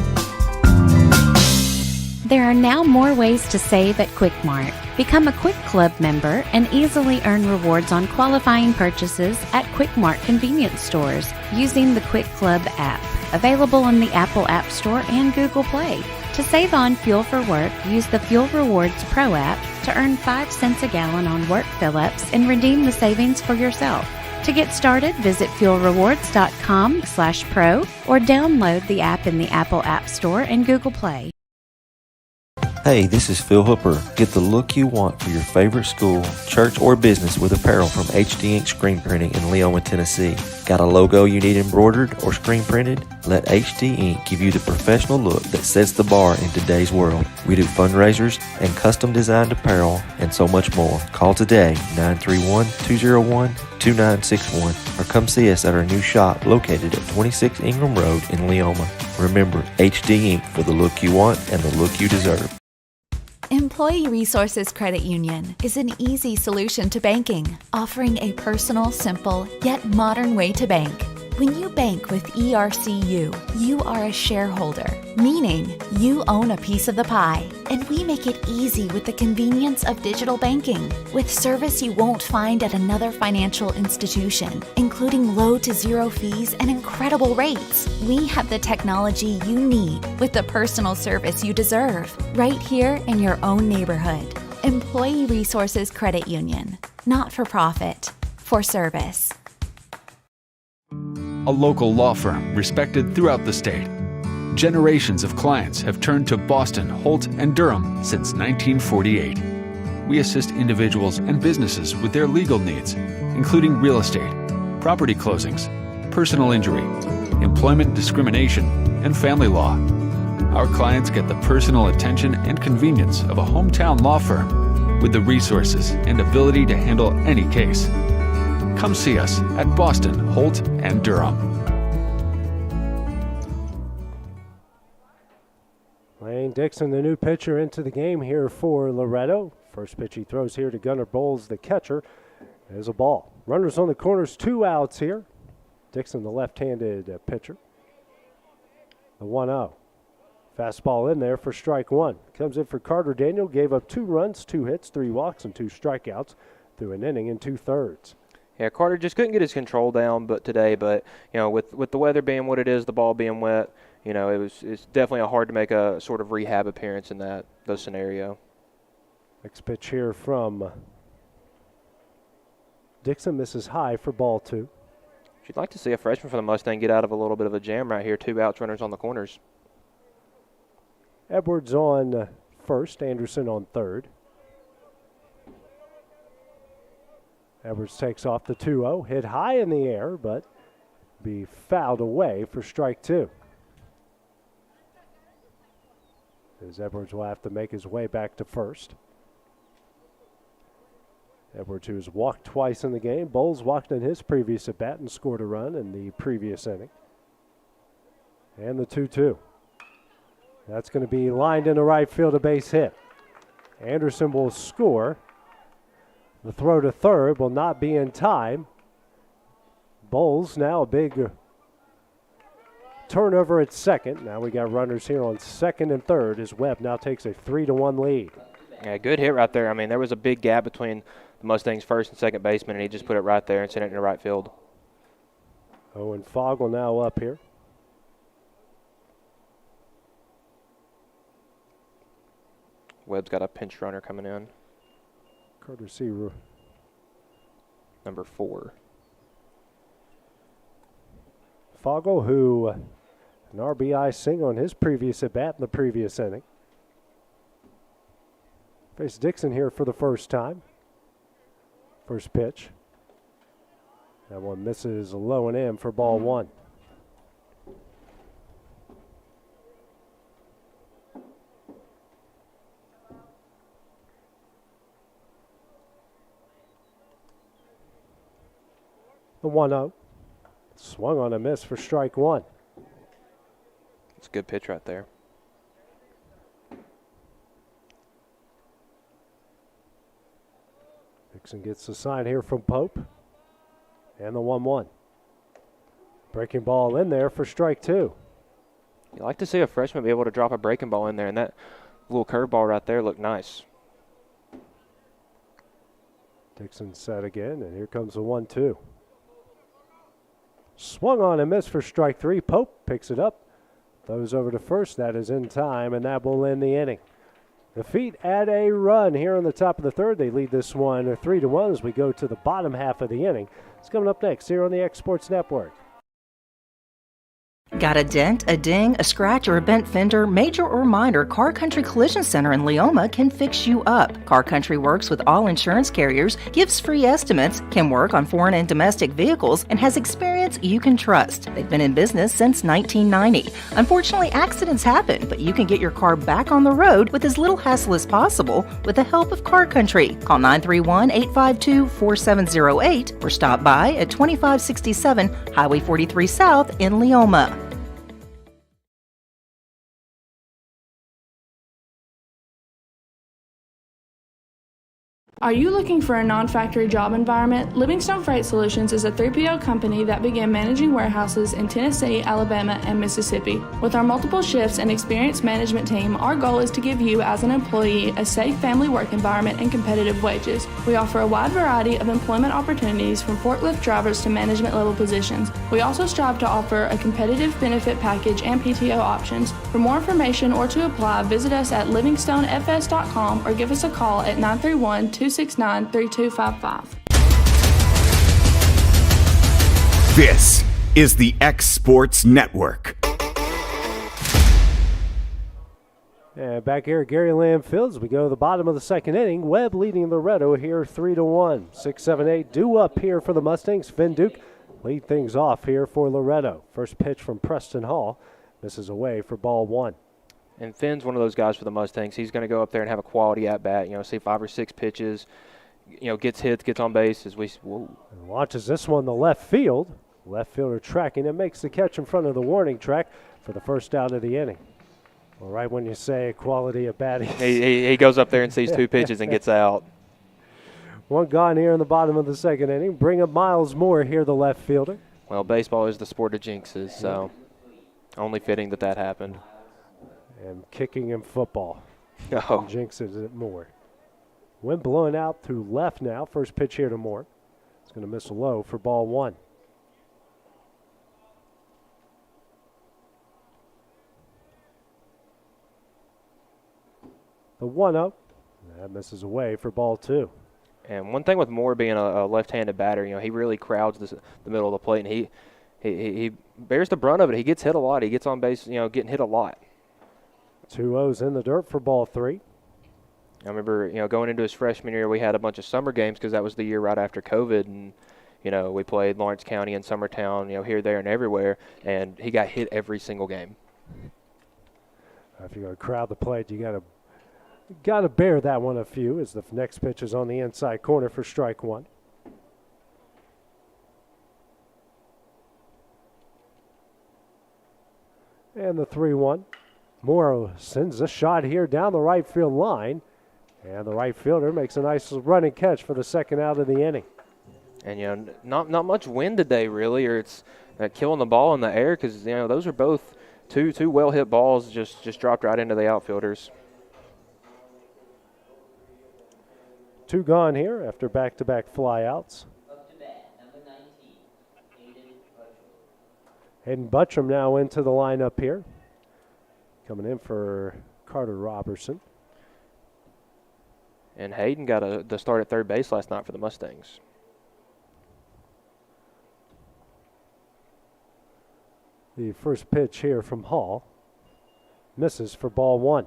There are now more ways to save at Quick-Mart. Become a Quick Club member and easily earn rewards on qualifying purchases at Quick-Mart convenience stores using the Quick Club app, available in the Apple App Store and Google Play. To save on fuel for work, use the Fuel Rewards Pro app to earn 5 cents a gallon on work fill-ups and redeem the savings for yourself. To get started, visit fuelrewards.com/pro or download the app in the Apple App Store and Google Play. Hey, this is Phil Hooper. Get the look you want for your favorite school, church, or business with apparel from HD Ink Screen Printing in Leoma, Tennessee. Got a logo you need embroidered or screen printed? Let HD Ink give you the professional look that sets the bar in today's world. We do fundraisers and custom designed apparel and so much more. Call today, 931-201-2961, or come see us at our new shop located at 26 Ingram Road in Leoma. Remember, HD Ink for the look you want and the look you deserve. Employee Resources Credit Union is an easy solution to banking, offering a personal, simple, yet modern way to bank. When you bank with ERCU, you are a shareholder, meaning you own a piece of the pie. And we make it easy with the convenience of digital banking, with service you won't find at another financial institution, including low to zero fees and incredible rates. We have the technology you need with the personal service you deserve, right here in your own neighborhood. Employee Resources Credit Union, not for profit, for service. A local law firm respected throughout the state. Generations of clients have turned to Boston, Holt, and Durham since 1948. We assist individuals and businesses with their legal needs, including real estate, property closings, personal injury, employment discrimination, and family law. Our clients get the personal attention and convenience of a hometown law firm with the resources and ability to handle any case. Come see us at Boston, Holt, and Durham. Lane Dixon, the new pitcher, into the game here for Loretto. First pitch he throws here to Gunnar Bowles, the catcher, is a ball. Runners on the corners, 2 outs here. Dixon, the left-handed pitcher. The 1-0. Fastball in there for strike one. Comes in for Carter Daniel, gave up 2 runs, 2 hits, 3 walks, and 2 strikeouts through an inning and 2/3. Yeah, Carter just couldn't get his control down with the weather being what it is, the ball being wet, it's definitely hard to make a sort of rehab appearance in those scenario. Next pitch here from Dixon, misses high for ball 2. You'd like to see a freshman for the Mustang get out of a little bit of a jam right here. 2 outs, runners on the corners. Edwards on first, Anderson on third. Edwards takes off the 2-0, hit high in the air, but be fouled away for strike 2. As Edwards will have to make his way back to first. Edwards, who's walked twice in the game. Bowles walked in his previous at-bat and scored a run in the previous inning. And the 2-2. That's going to be lined into right field, a base hit. Anderson will score. The throw to third will not be in time. Bowles now a big turnover at second. Now we got runners here on second and third as Webb now takes a 3-1 lead. Yeah, good hit right there. I mean, there was a big gap between the Mustangs' first and second baseman, and he just put it right there and sent it into right field. Owen Fogel now up here. Webb's got a pinch runner coming in. Courtesy number 4. Fogel, who an RBI single on his previous at-bat in the previous inning. Faced Dixon here for the first time. First pitch. That one misses low and in for ball one. The 1-0. Swung on a miss for strike one. It's a good pitch right there. Dixon gets the sign here from Pope. And the 1-1. Breaking ball in there for strike two. You like to see a freshman be able to drop a breaking ball in there, and that little curveball right there looked nice. Dixon set again, and here comes the 1-2. Swung on and missed for strike three. Pope picks it up, throws over to first. That is in time, and that will end the inning. The Feet add a run here in the top of the third. They lead this one 3-1 as we go to the bottom half of the inning. It's coming up next here on the X Sports Network. Got a dent, a ding, a scratch, or a bent fender? Major or minor, Car Country Collision Center in Leoma can fix you up. Car Country works with all insurance carriers, gives free estimates, can work on foreign and domestic vehicles, and has experience you can trust. They've been in business since 1990. Unfortunately, accidents happen, but you can get your car back on the road with as little hassle as possible with the help of Car Country. Call 931-852-4708 or stop by at 2567 Highway 43 South in Leoma. Are you looking for a non-factory job environment? Livingstone Freight Solutions is a 3PL company that began managing warehouses in Tennessee, Alabama, and Mississippi. With our multiple shifts and experienced management team, our goal is to give you as an employee a safe family work environment and competitive wages. We offer a wide variety of employment opportunities from forklift drivers to management level positions. We also strive to offer a competitive benefit package and PTO options. For more information or to apply, visit us at livingstonefs.com or give us a call at 931-269-3255. This is the X Sports Network. And back here at Gary Lamb Fields, we go to the bottom of the second inning. Webb leading Loretto here 3-1. 6, 7, 8 due up here for the Mustangs. Finn Duke lead things off here for Loretto. First pitch from Preston Hall. Misses away for ball one. And Finn's one of those guys for the Mustangs. He's going to go up there and have a quality at-bat, see 5 or 6 pitches, gets hits, gets on base. And launches this one to left field. Left fielder tracking it, makes the catch in front of the warning track for the first out of the inning. Well, right when you say quality at bat, he goes up there and sees 2 pitches and gets out. One gone here in the bottom of the second inning. Bring up Miles Moore here, the left fielder. Well, baseball is the sport of jinxes, so only fitting that happened. And kicking in football. Oh. Jinxes it more. Wind blowing out to left now. First pitch here to Moore. It's going to miss low for ball one. The 1-0. That misses away for ball two. And one thing with Moore being a left-handed batter, he really crowds the middle of the plate, and he bears the brunt of it. He gets hit a lot. He gets on base, getting hit a lot. 2 O's in the dirt for ball three. I remember, going into his freshman year, we had a bunch of summer games because that was the year right after COVID, and we played Lawrence County and Summertown, here, there, and everywhere, and he got hit every single game. If you're going to crowd the plate, you got to bear that one a few as the next pitch is on the inside corner for strike one. And the 3-1. Moore sends a shot here down the right field line, and the right fielder makes a nice running catch for the second out of the inning. And not much wind today really, or it's killing the ball in the air because those are both two well hit balls just dropped right into the outfielders. 2 gone here after back-to-back flyouts. Hayden Buttram now into the lineup here. Coming in for Carter Robertson. And Hayden got the start at third base last night for the Mustangs. The first pitch here from Hall. Misses for ball one.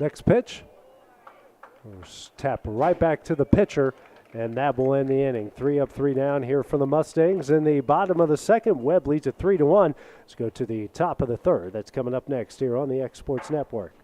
Next pitch. Tap right back to the pitcher, and that will end the inning. 3 up, 3 down here for the Mustangs. In the bottom of the second, Webb leads at 3-1. Let's go to the top of the third. That's coming up next here on the X Sports Network.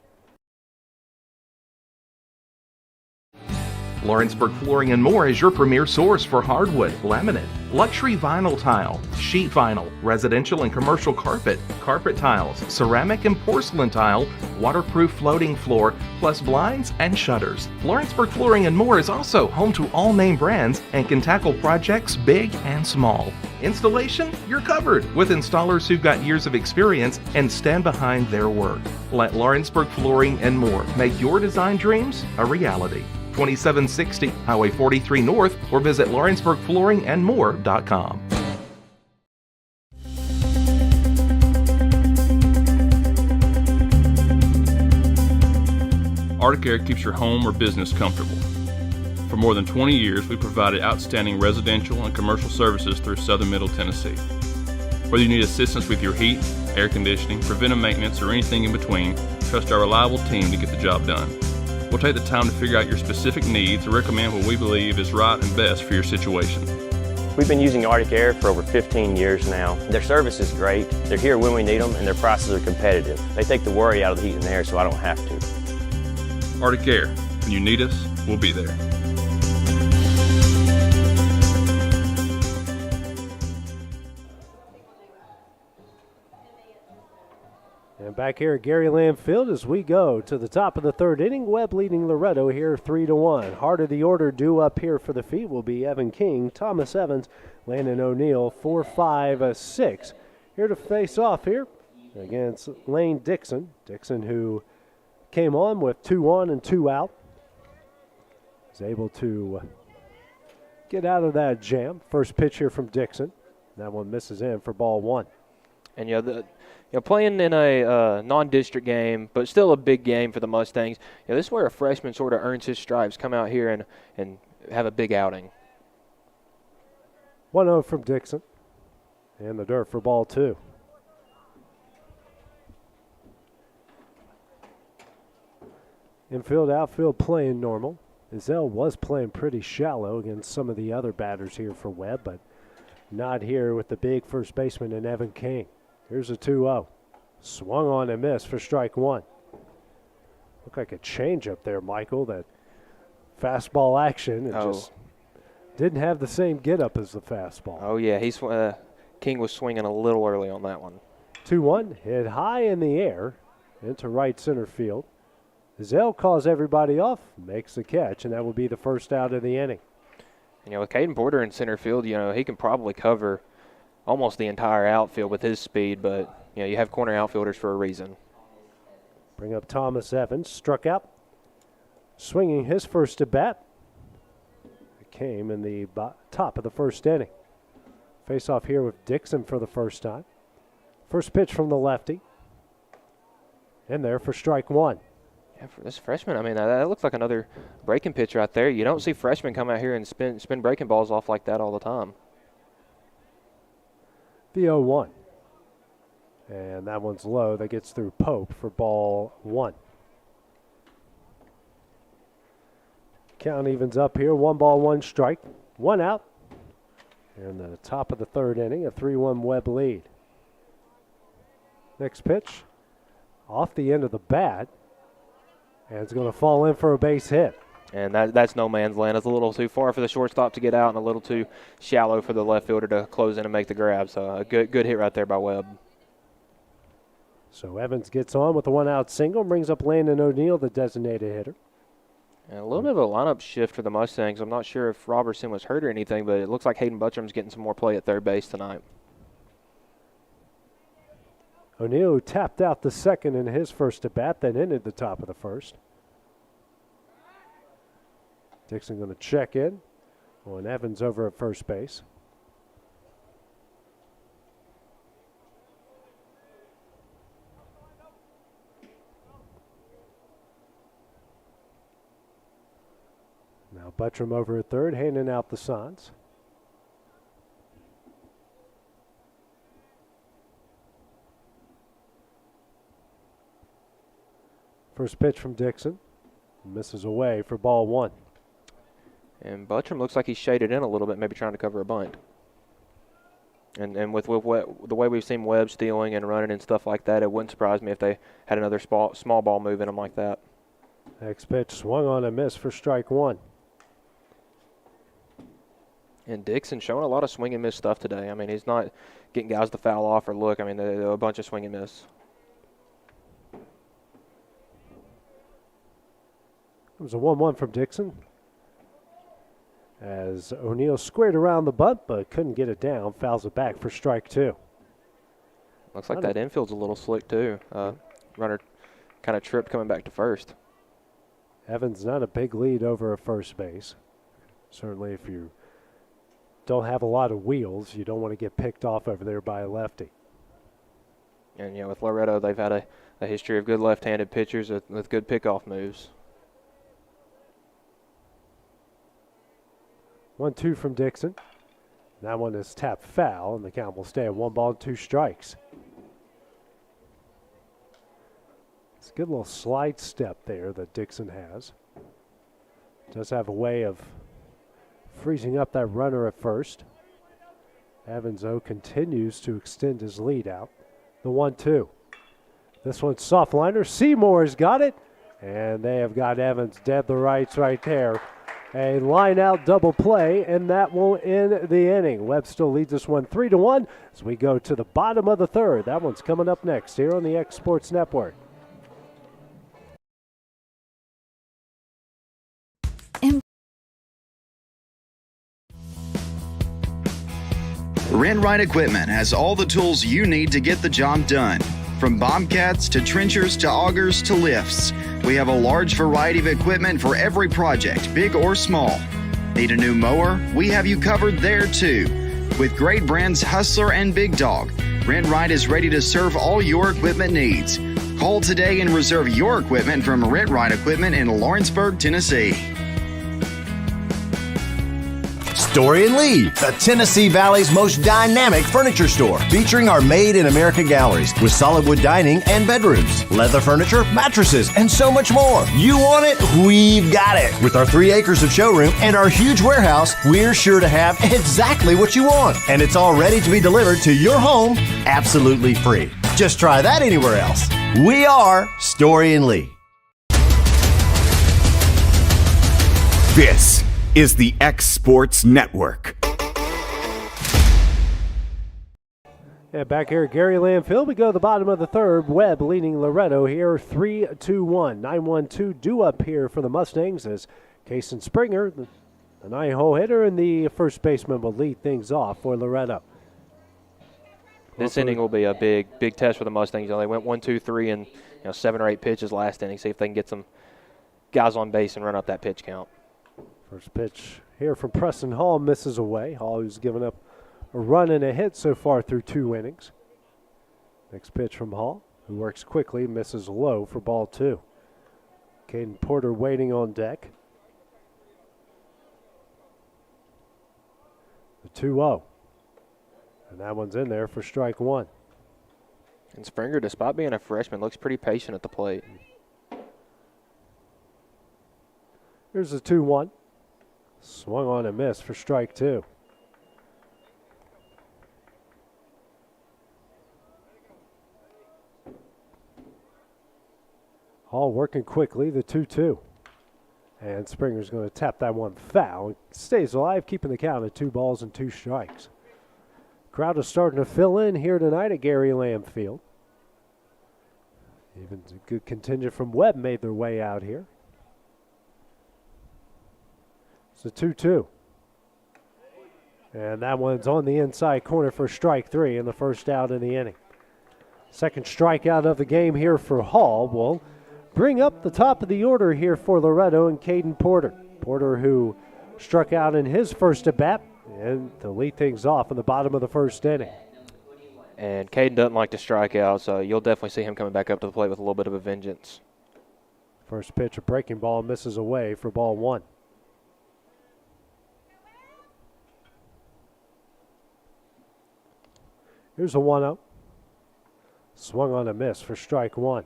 Lawrenceburg Flooring and More is your premier source for hardwood, laminate, luxury vinyl tile, sheet vinyl, residential and commercial carpet, carpet tiles, ceramic and porcelain tile, waterproof floating floor, plus blinds and shutters. Lawrenceburg Flooring and More is also home to all name brands and can tackle projects big and small. Installation, you're covered with installers who've got years of experience and stand behind their work. Let Lawrenceburg Flooring and More make your design dreams a reality. 2760 Highway 43 North, or visit lawrenceburgflooringandmore.com. Arctic Air keeps your home or business comfortable. For more than 20 years, we provided outstanding residential and commercial services through southern Middle Tennessee. Whether you need assistance with your heat, air conditioning, preventive maintenance, or anything in between, trust our reliable team to get the job done. We'll take the time to figure out your specific needs and recommend what we believe is right and best for your situation. We've been using Arctic Air for over 15 years now. Their service is great, they're here when we need them, and their prices are competitive. They take the worry out of the heat and air so I don't have to. Arctic Air, when you need us, we'll be there. And back here at Gary Lamb Field as we go to the top of the third inning. Webb leading Loretto here 3-1. Heart of the order due up here for the feet will be Evan King, Thomas Evans, Landon O'Neill, 4, 5, 6. Here to face off here against Lane Dixon. Dixon, who came on with 2 on and 2 out, is able to get out of that jam. First pitch here from Dixon. That one misses in for ball 1. And playing in a non-district game, but still a big game for the Mustangs. This is where a freshman sort of earns his stripes. Come out here and have a big outing. 1-0 from Dixon. And the dirt for ball 2. Infield, outfield playing normal. Izell was playing pretty shallow against some of the other batters here for Webb, but not here with the big first baseman in Evan King. Here's a 2-0. Swung on and missed for strike 1. Looked like a changeup there, Michael. That fastball action. Just didn't have the same get-up as the fastball. Oh, yeah. King was swinging a little early on that one. 2-1. Hit high in the air into right center field. Zell calls everybody off, makes the catch, and that will be the first out of the inning. With Caden Porter in center field, he can probably cover almost the entire outfield with his speed, but you have corner outfielders for a reason. Bring up Thomas Evans, struck out, swinging his first at bat. It came in the top of the first inning. Face off here with Dixon for the first time. First pitch from the lefty. In there for strike 1. Yeah, for this freshman, that looks like another breaking pitch right there. You don't see freshmen come out here and spin breaking balls off like that all the time. The 0-1. And that one's low. That gets through Pope for ball 1. Count evens up here. 1 ball, 1 strike. 1 out. And the top of the third inning, a 3-1 Webb lead. Next pitch. Off the end of the bat. And it's going to fall in for a base hit. And that's no man's land. It's a little too far for the shortstop to get out and a little too shallow for the left fielder to close in and make the grab. So a good hit right there by Webb. So Evans gets on with a 1-out single, brings up Landon O'Neill, the designated hitter. And a little bit of a lineup shift for the Mustangs. I'm not sure if Robertson was hurt or anything, but it looks like Hayden Buttram's getting some more play at third base tonight. O'Neill tapped out the second in his first at bat, then ended the top of the first. Dixon going to check in on Evans over at first base. Now Buttram over at third, handing out the signs. First pitch from Dixon. Misses away for ball 1. And Buttram looks like he's shaded in a little bit, maybe trying to cover a bunt. And with the way we've seen Webb stealing and running and stuff like that, it wouldn't surprise me if they had another small ball move in them like that. Next pitch swung on and missed for strike 1. And Dixon showing a lot of swing and miss stuff today. I mean, he's not getting guys to foul off or look. I mean, they're a bunch of swing and miss. It was a 1-1 from Dixon. As O'Neill squared around the bunt, but couldn't get it down. Fouls it back for strike 2. Looks like that infield's a little slick, too. Runner kind of tripped coming back to first. Evans not a big lead over at first base. Certainly if you don't have a lot of wheels, you don't want to get picked off over there by a lefty. And, with Loretto, they've had a history of good left-handed pitchers with good pickoff moves. 1-2 from Dixon. That one is tapped foul, and the count will stay at 1-2 strikes. It's a good little slide step there that Dixon has. Does have a way of freezing up that runner at first. Evans, though, continues to extend his lead out. The 1-2. This one's soft liner. Seymour's got it, and they have got Evans dead the rights right there. A line-out double play, and that will end the inning. Webb still leads us 3-1 as we go to the bottom of the third. That one's coming up next here on the X Sports Network. Rent Right Equipment has all the tools you need to get the job done. From bobcats to trenchers to augers to lifts, we have a large variety of equipment for every project, big or small. Need a new mower? We have you covered there too. With great brands Hustler and Big Dog, Rent Right is ready to serve all your equipment needs. Call today and reserve your equipment from Rent Right Equipment in Lawrenceburg, Tennessee. Story and Lee, the Tennessee Valley's most dynamic furniture store, featuring our Made in America galleries with solid wood dining and bedrooms, leather furniture, mattresses, and so much more. You want it? We've got it. With our 3 acres of showroom and our huge warehouse, we're sure to have exactly what you want. And it's all ready to be delivered to your home absolutely free. Just try that anywhere else. We are Story and Lee. This is the X Sports Network. And back here at Gary Lamb Field, we go to the bottom of the third. Webb leading Loretto here 3-1. 9-1-2 due up here for the Mustangs as Kason Springer, the 9-hole hitter, and the first baseman will lead things off for Loretto. This inning will be a big test for the Mustangs. They went 1, 2, 3 and 7 or 8 pitches last inning. See if they can get some guys on base and run up that pitch count. First pitch here from Preston Hall misses away. Hall, who's given up a run and a hit so far through 2 innings. Next pitch from Hall, who works quickly, misses low for ball 2. Caden Porter waiting on deck. The 2-0. And that one's in there for strike 1. And Springer, despite being a freshman, looks pretty patient at the plate. Here's the 2-1. Swung on and missed for strike 2. Hall working quickly, the 2-2. And Springer's going to tap that one foul. Stays alive, keeping the count at 2 balls and 2 strikes. Crowd is starting to fill in here tonight at Gary Lamb Field. Even a good contingent from Webb made their way out here. It's a 2-2. And that one's on the inside corner for strike 3 and the first out in the inning. Second strikeout of the game here for Hall will bring up the top of the order here for Loretto and Caden Porter. Porter, who struck out in his first at-bat, and to lead things off in the bottom of the first inning. And Caden doesn't like to strike out, so you'll definitely see him coming back up to the plate with a little bit of a vengeance. First pitch, a breaking ball, misses away for ball 1. Here's a 1-0. Swung on a miss for strike 1.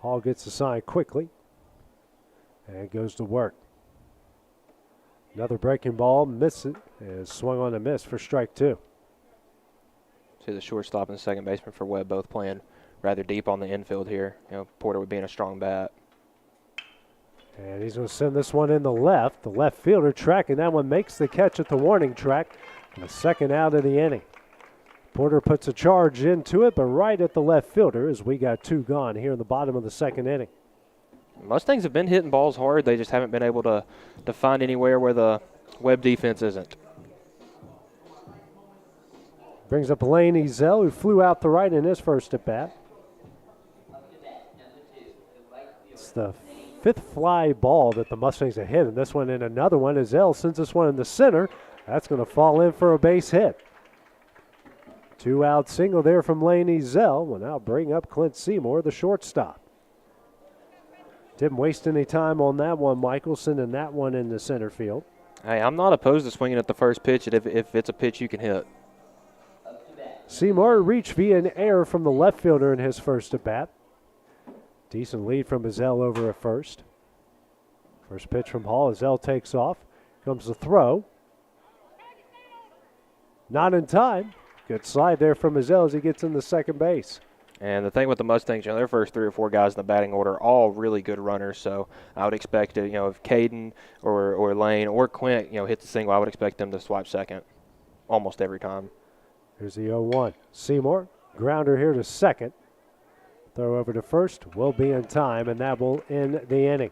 Hall gets the sign quickly and goes to work. Another breaking ball, misses, and swung on a miss for strike 2. See the shortstop and the second baseman for Webb both playing rather deep on the infield here. Porter would be in a strong bat. And he's going to send this one in the left. The left fielder tracking that one, makes the catch at the warning track. And the second out of the inning. Porter puts a charge into it, but right at the left fielder as we got 2 gone here in the bottom of the second inning. Mustangs have been hitting balls hard. They just haven't been able to find anywhere where the Webb defense isn't. Brings up Lane Ezell, who flew out the right in his first at bat. It's the 5th fly ball that the Mustangs have hit, and this one in another one. Ezell sends this one in the center. That's going to fall in for a base hit. 2-out single there from Lane Ezell will now bring up Clint Seymour, the shortstop. Didn't waste any time on that one, Michael, sending that one into center field. Hey, I'm not opposed to swinging at the first pitch if it's a pitch you can hit. Seymour reached via an error from the left fielder in his first at bat. Decent lead from Ezell over at first. First pitch from Hall. Ezell takes off. Comes the throw. Not in time. Good slide there from Ezell as he gets into second base. And the thing with the Mustangs, their first 3 or 4 guys in the batting order are all really good runners. So I would expect to, if Caden or Lane or Quint, hits a single, I would expect them to swipe second almost every time. Here's the 0-1. Seymour, grounder here to second. Throw over to first will be in time, and that will end the inning.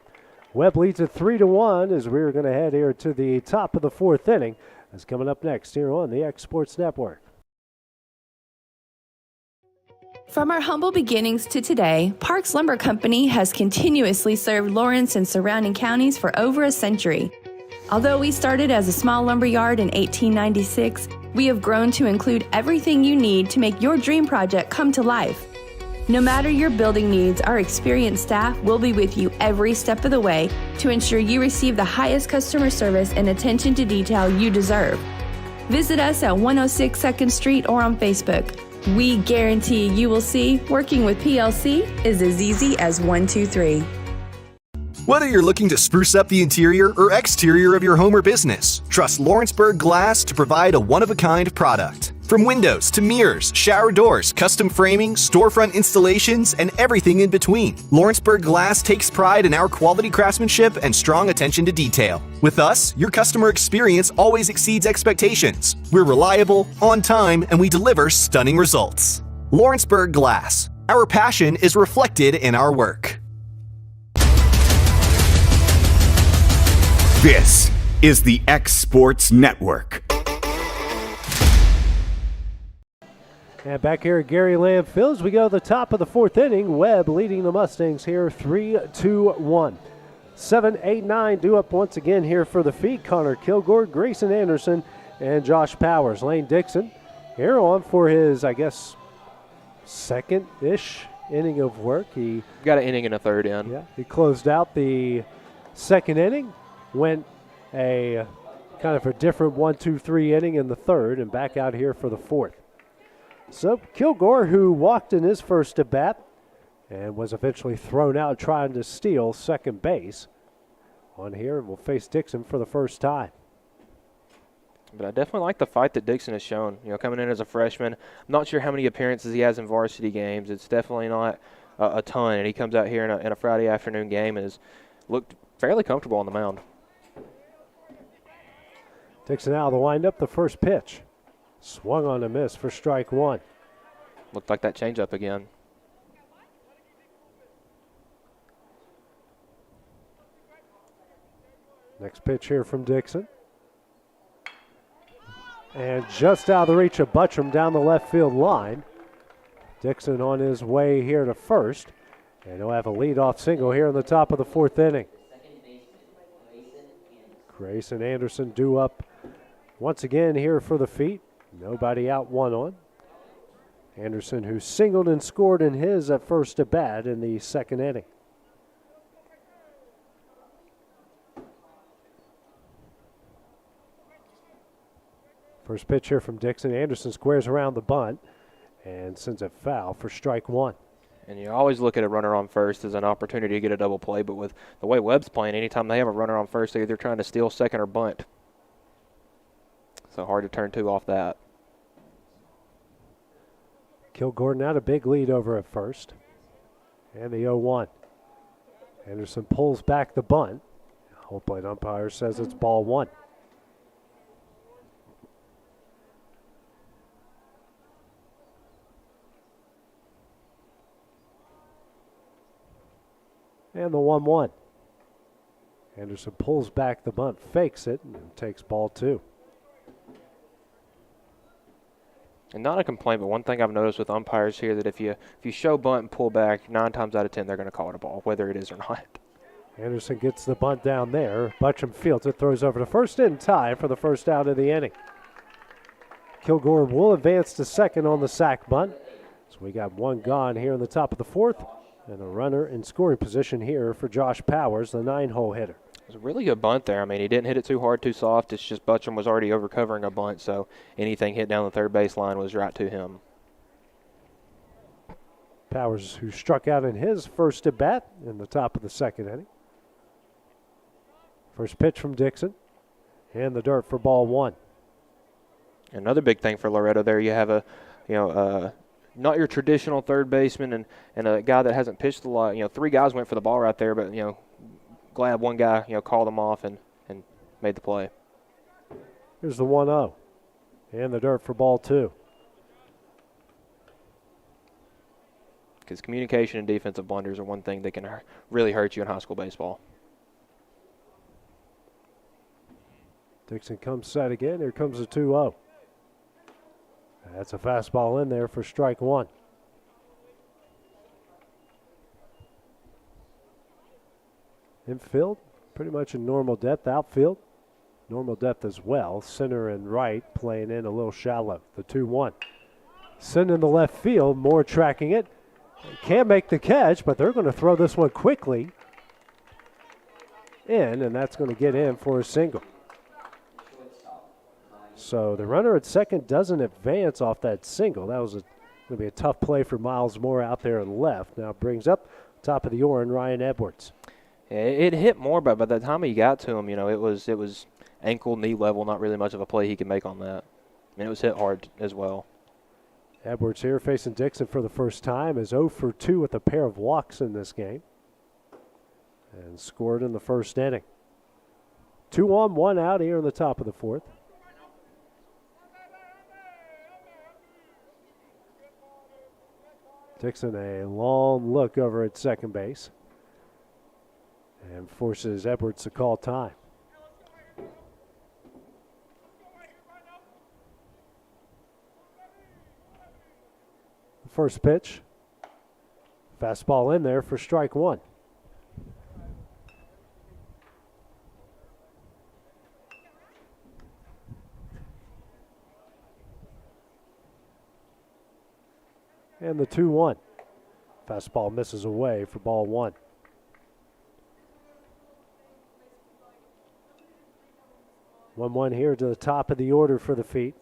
Webb leads it 3-1 as we're going to head here to the top of the 4th inning. That's coming up next here on the X Sports Network. From our humble beginnings to today, Parks Lumber Company has continuously served Lawrence and surrounding counties for over a century. Although we started as a small lumber yard in 1896, we have grown to include everything you need to make your dream project come to life. No matter your building needs, our experienced staff will be with you every step of the way to ensure you receive the highest customer service and attention to detail you deserve. Visit us at 106 2nd Street or on Facebook. We guarantee you will see working with PLC is as easy as 1, 2, 3. Whether you're looking to spruce up the interior or exterior of your home or business, trust Lawrenceburg Glass to provide a one-of-a-kind product. From windows to mirrors, shower doors, custom framing, storefront installations, and everything in between, Lawrenceburg Glass takes pride in our quality craftsmanship and strong attention to detail. With us, your customer experience always exceeds expectations. We're reliable, on time, and we deliver stunning results. Lawrenceburg Glass. Our passion is reflected in our work. This is the X Sports Network. And back here at Gary Lamb Field as we go to the top of the 4th inning. Webb leading the Mustangs here 3-1. 7, 8, 9 due up once again here for the feed. Connor Kilgore, Grayson Anderson, and Josh Powers. Lane Dixon here on for his, second-ish inning of work. He got an inning and a third in. Yeah, he closed out the second inning, went a kind of a different 1, 2, 3 inning in the third, and back out here for the 4th. So Kilgore, who walked in his first at bat and was eventually thrown out trying to steal second base, on here will face Dixon for the first time. But I definitely like the fight that Dixon has shown. Coming in as a freshman, I'm not sure how many appearances he has in varsity games. It's definitely not a ton, and he comes out here in a Friday afternoon game and has looked fairly comfortable on the mound. Dixon out of the windup, the first pitch. Swung on a miss for strike 1. Looked like that changeup again. Next pitch here from Dixon. And just out of the reach of Buttram down the left field line. Dixon on his way here to first. And he'll have a leadoff single here in the top of the 4th inning. Grayson Anderson due up once again here for the feet. Nobody out, 1 on. Anderson, who singled and scored in his first at bat in the second inning. First pitch here from Dixon. Anderson squares around the bunt and sends it foul for strike 1. And you always look at a runner on first as an opportunity to get a double play, but with the way Webb's playing, anytime they have a runner on first, they're either trying to steal second or bunt. So hard to turn two off that. Kilgore out a big lead over at first. And the 0-1. Anderson pulls back the bunt. Home plate umpire says it's ball one. And the 1-1. Anderson pulls back the bunt, fakes it, and takes ball two. And not a complaint, but one thing I've noticed with umpires here that if you show bunt and pull back, 9 times out of 10 they're going to call it a ball, whether it is or not. Anderson gets the bunt down there. Butcham fields it, throws over to first in time for the first out of the inning. Kilgore will advance to second on the sac bunt. So we got one gone here in the top of the fourth, and a runner in scoring position here for Josh Powers, the 9-hole hitter. It was a really good bunt there. I mean, he didn't hit it too hard, too soft. It's just Butcham was already over covering a bunt, so anything hit down the third base line was right to him. Powers, who struck out in his first at bat in the top of the second inning. First pitch from Dixon, and the dirt for ball one. Another big thing for Loretto there, you have not your traditional third baseman and a guy that hasn't pitched a lot. 3 guys went for the ball right there, but glad one guy called them off and made the play. Here's the 1-0, and the dirt for ball two. Because communication and defensive blunders are one thing that can really hurt you in high school baseball. Dixon comes set again. Here comes the 2-0. That's a fastball in there for strike one. Infield, pretty much in normal depth. Outfield, normal depth as well. Center and right playing in a little shallow. The 2-1. Send in the left field. Moore tracking it. Can't make the catch, but they're going to throw this one quickly in, and that's going to get in for a single. So the runner at second doesn't advance off that single. That was going to be a tough play for Miles Moore out there on the left. Now brings up top of the order Ryan Edwards. It hit Moore, but by the time he got to him, it was ankle, knee level, not really much of a play he could make on that. And it was hit hard as well. Edwards here facing Dixon for the first time is 0 for 2 with a pair of walks in this game. And scored in the first inning. 2 on, 1 out here in the top of the fourth. Dixon a long look over at second base and forces Edwards to call time. The first pitch, fastball in there for strike one. And the 2-1. Fastball misses away for ball one. One here to the top of the order for the feet.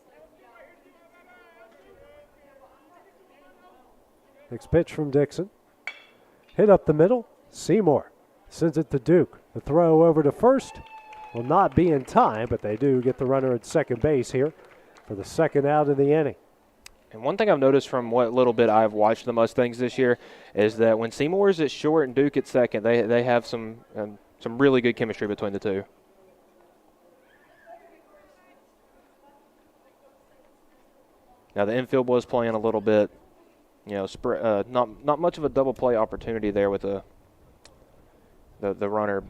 Next pitch from Dixon. Hit up the middle. Seymour sends it to Duke. The throw over to first will not be in time, but they do get the runner at second base here for the second out of the inning. And one thing I've noticed from what little bit I've watched the Mustangs this year is that when Seymour is at short and Duke at second, they have some really good chemistry between the two. Now the infield was playing a little bit, not much of a double play opportunity there with the runner.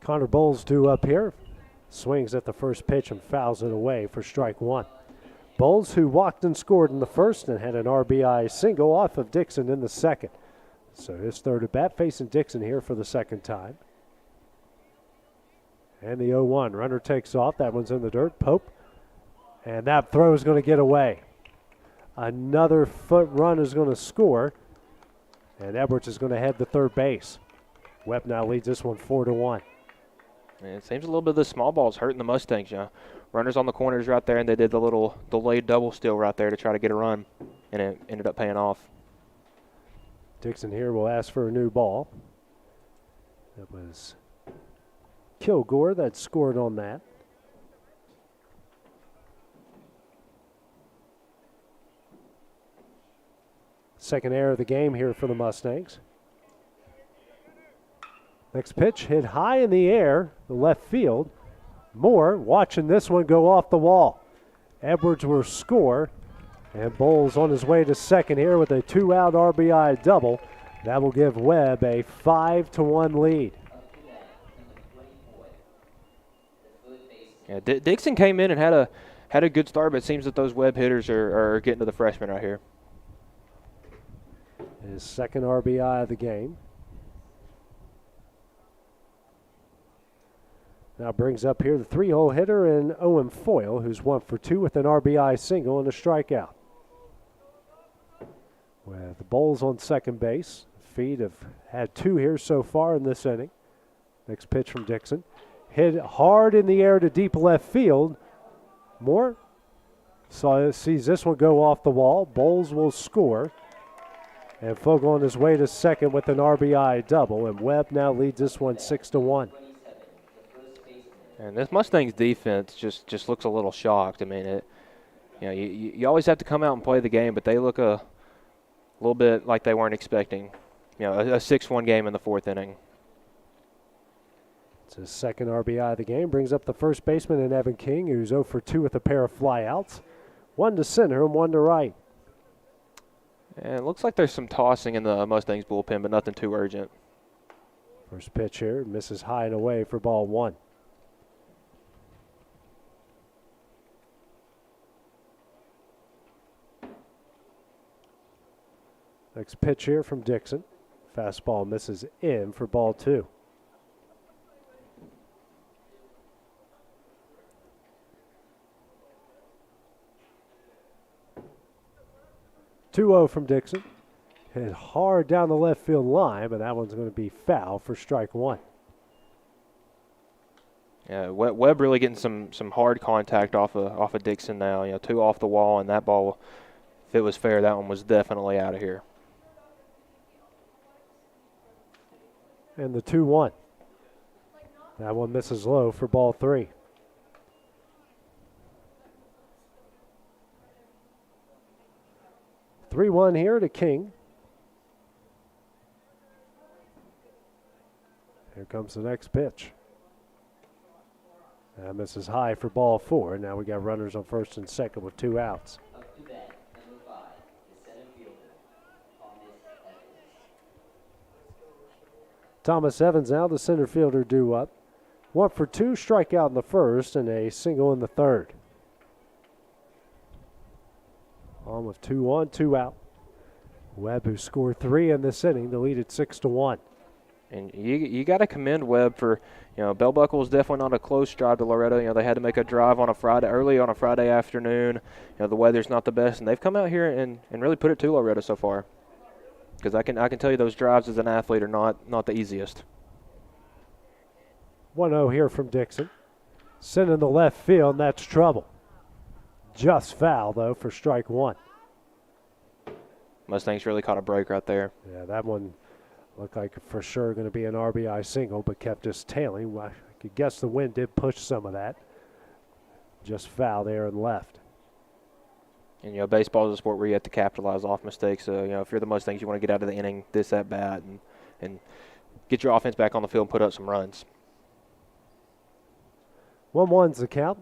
Connor Bowles due up here, swings at the first pitch and fouls it away for strike one. Bowles, who walked and scored in the first and had an RBI single off of Dixon in the second. So his third at bat facing Dixon here for the second time. And the 0-1. Runner takes off. That one's in the dirt. Pope. And that throw is going to get away. Another foot run is going to score. And Edwards is going to head to third base. Webb now leads this one 4-1. And it seems a little bit of the small balls hurting the Mustangs, Runners on the corners right there, and they did the little delayed double steal right there to try to get a run, and it ended up paying off. Dixon here will ask for a new ball. That was Kilgore that scored on that. Second error of the game here for the Mustangs. Next pitch hit high in the air, the left field. Moore watching this one go off the wall. Edwards will score, and Bowles on his way to second here with a 2-out RBI double. That will give Webb a 5-1 lead. Yeah, Dixon came in and had a good start, but it seems that those Webb hitters are getting to the freshman right here. His second RBI of the game. Now brings up here the 3-hole hitter in Owen Foyle, who's 1 for 2 with an RBI single and a strikeout. With the Bowles on second base. Feed have had 2 here so far in this inning. Next pitch from Dixon. Hit hard in the air to deep left field. Moore sees this one go off the wall. Bowles will score. And Fogle on his way to second with an RBI double. And Webb now leads this one 6-1. And this Mustangs defense just looks a little shocked. I mean, you always have to come out and play the game, but they look a little bit like they weren't expecting, a 6-1 game in the 4th inning. It's his second RBI of the game. Brings up the first baseman in Evan King, who's 0 for 2 with a pair of flyouts. 1 to center and 1 to right. And it looks like there's some tossing in the Mustangs bullpen, but nothing too urgent. First pitch here, misses high and away for ball 1. Next pitch here from Dixon. Fastball misses in for ball 2. From Dixon. Hit hard down the left field line, but that one's going to be foul for strike 1. Yeah, Webb really getting some hard contact off of Dixon now. 2 off the wall, and that ball, if it was fair, that one was definitely out of here. And the 2-1. That one misses low for ball 3. Three-1 here to King. Here comes the next pitch. That misses high for ball 4. Now we got runners on first and second with 2 outs. Thomas Evans now the center fielder due up. 1 for 2, strikeout in the first and a single in the third. On with 2 on, 2 out. Webb, who scored 3 in this inning, to lead at 6-1. And you got to commend Webb for, Bell Buckle was definitely not a close drive to Loretto. They had to make a drive early on a Friday afternoon. The weather's not the best, and they've come out here and really put it to Loretto so far. Because I can tell you those drives as an athlete are not the easiest. 1-0 here from Dixon. Sent in the left field, and that's trouble. Just foul, though, for strike 1. Mustangs really caught a break right there. Yeah, that one looked like for sure going to be an RBI single, but kept us tailing. I could guess the wind did push some of that. Just foul there and left. And, baseball is a sport where you have to capitalize off mistakes. So, if you're the Mustangs, you want to get out of the inning this at bat and get your offense back on the field and put up some runs. 1-1's the count.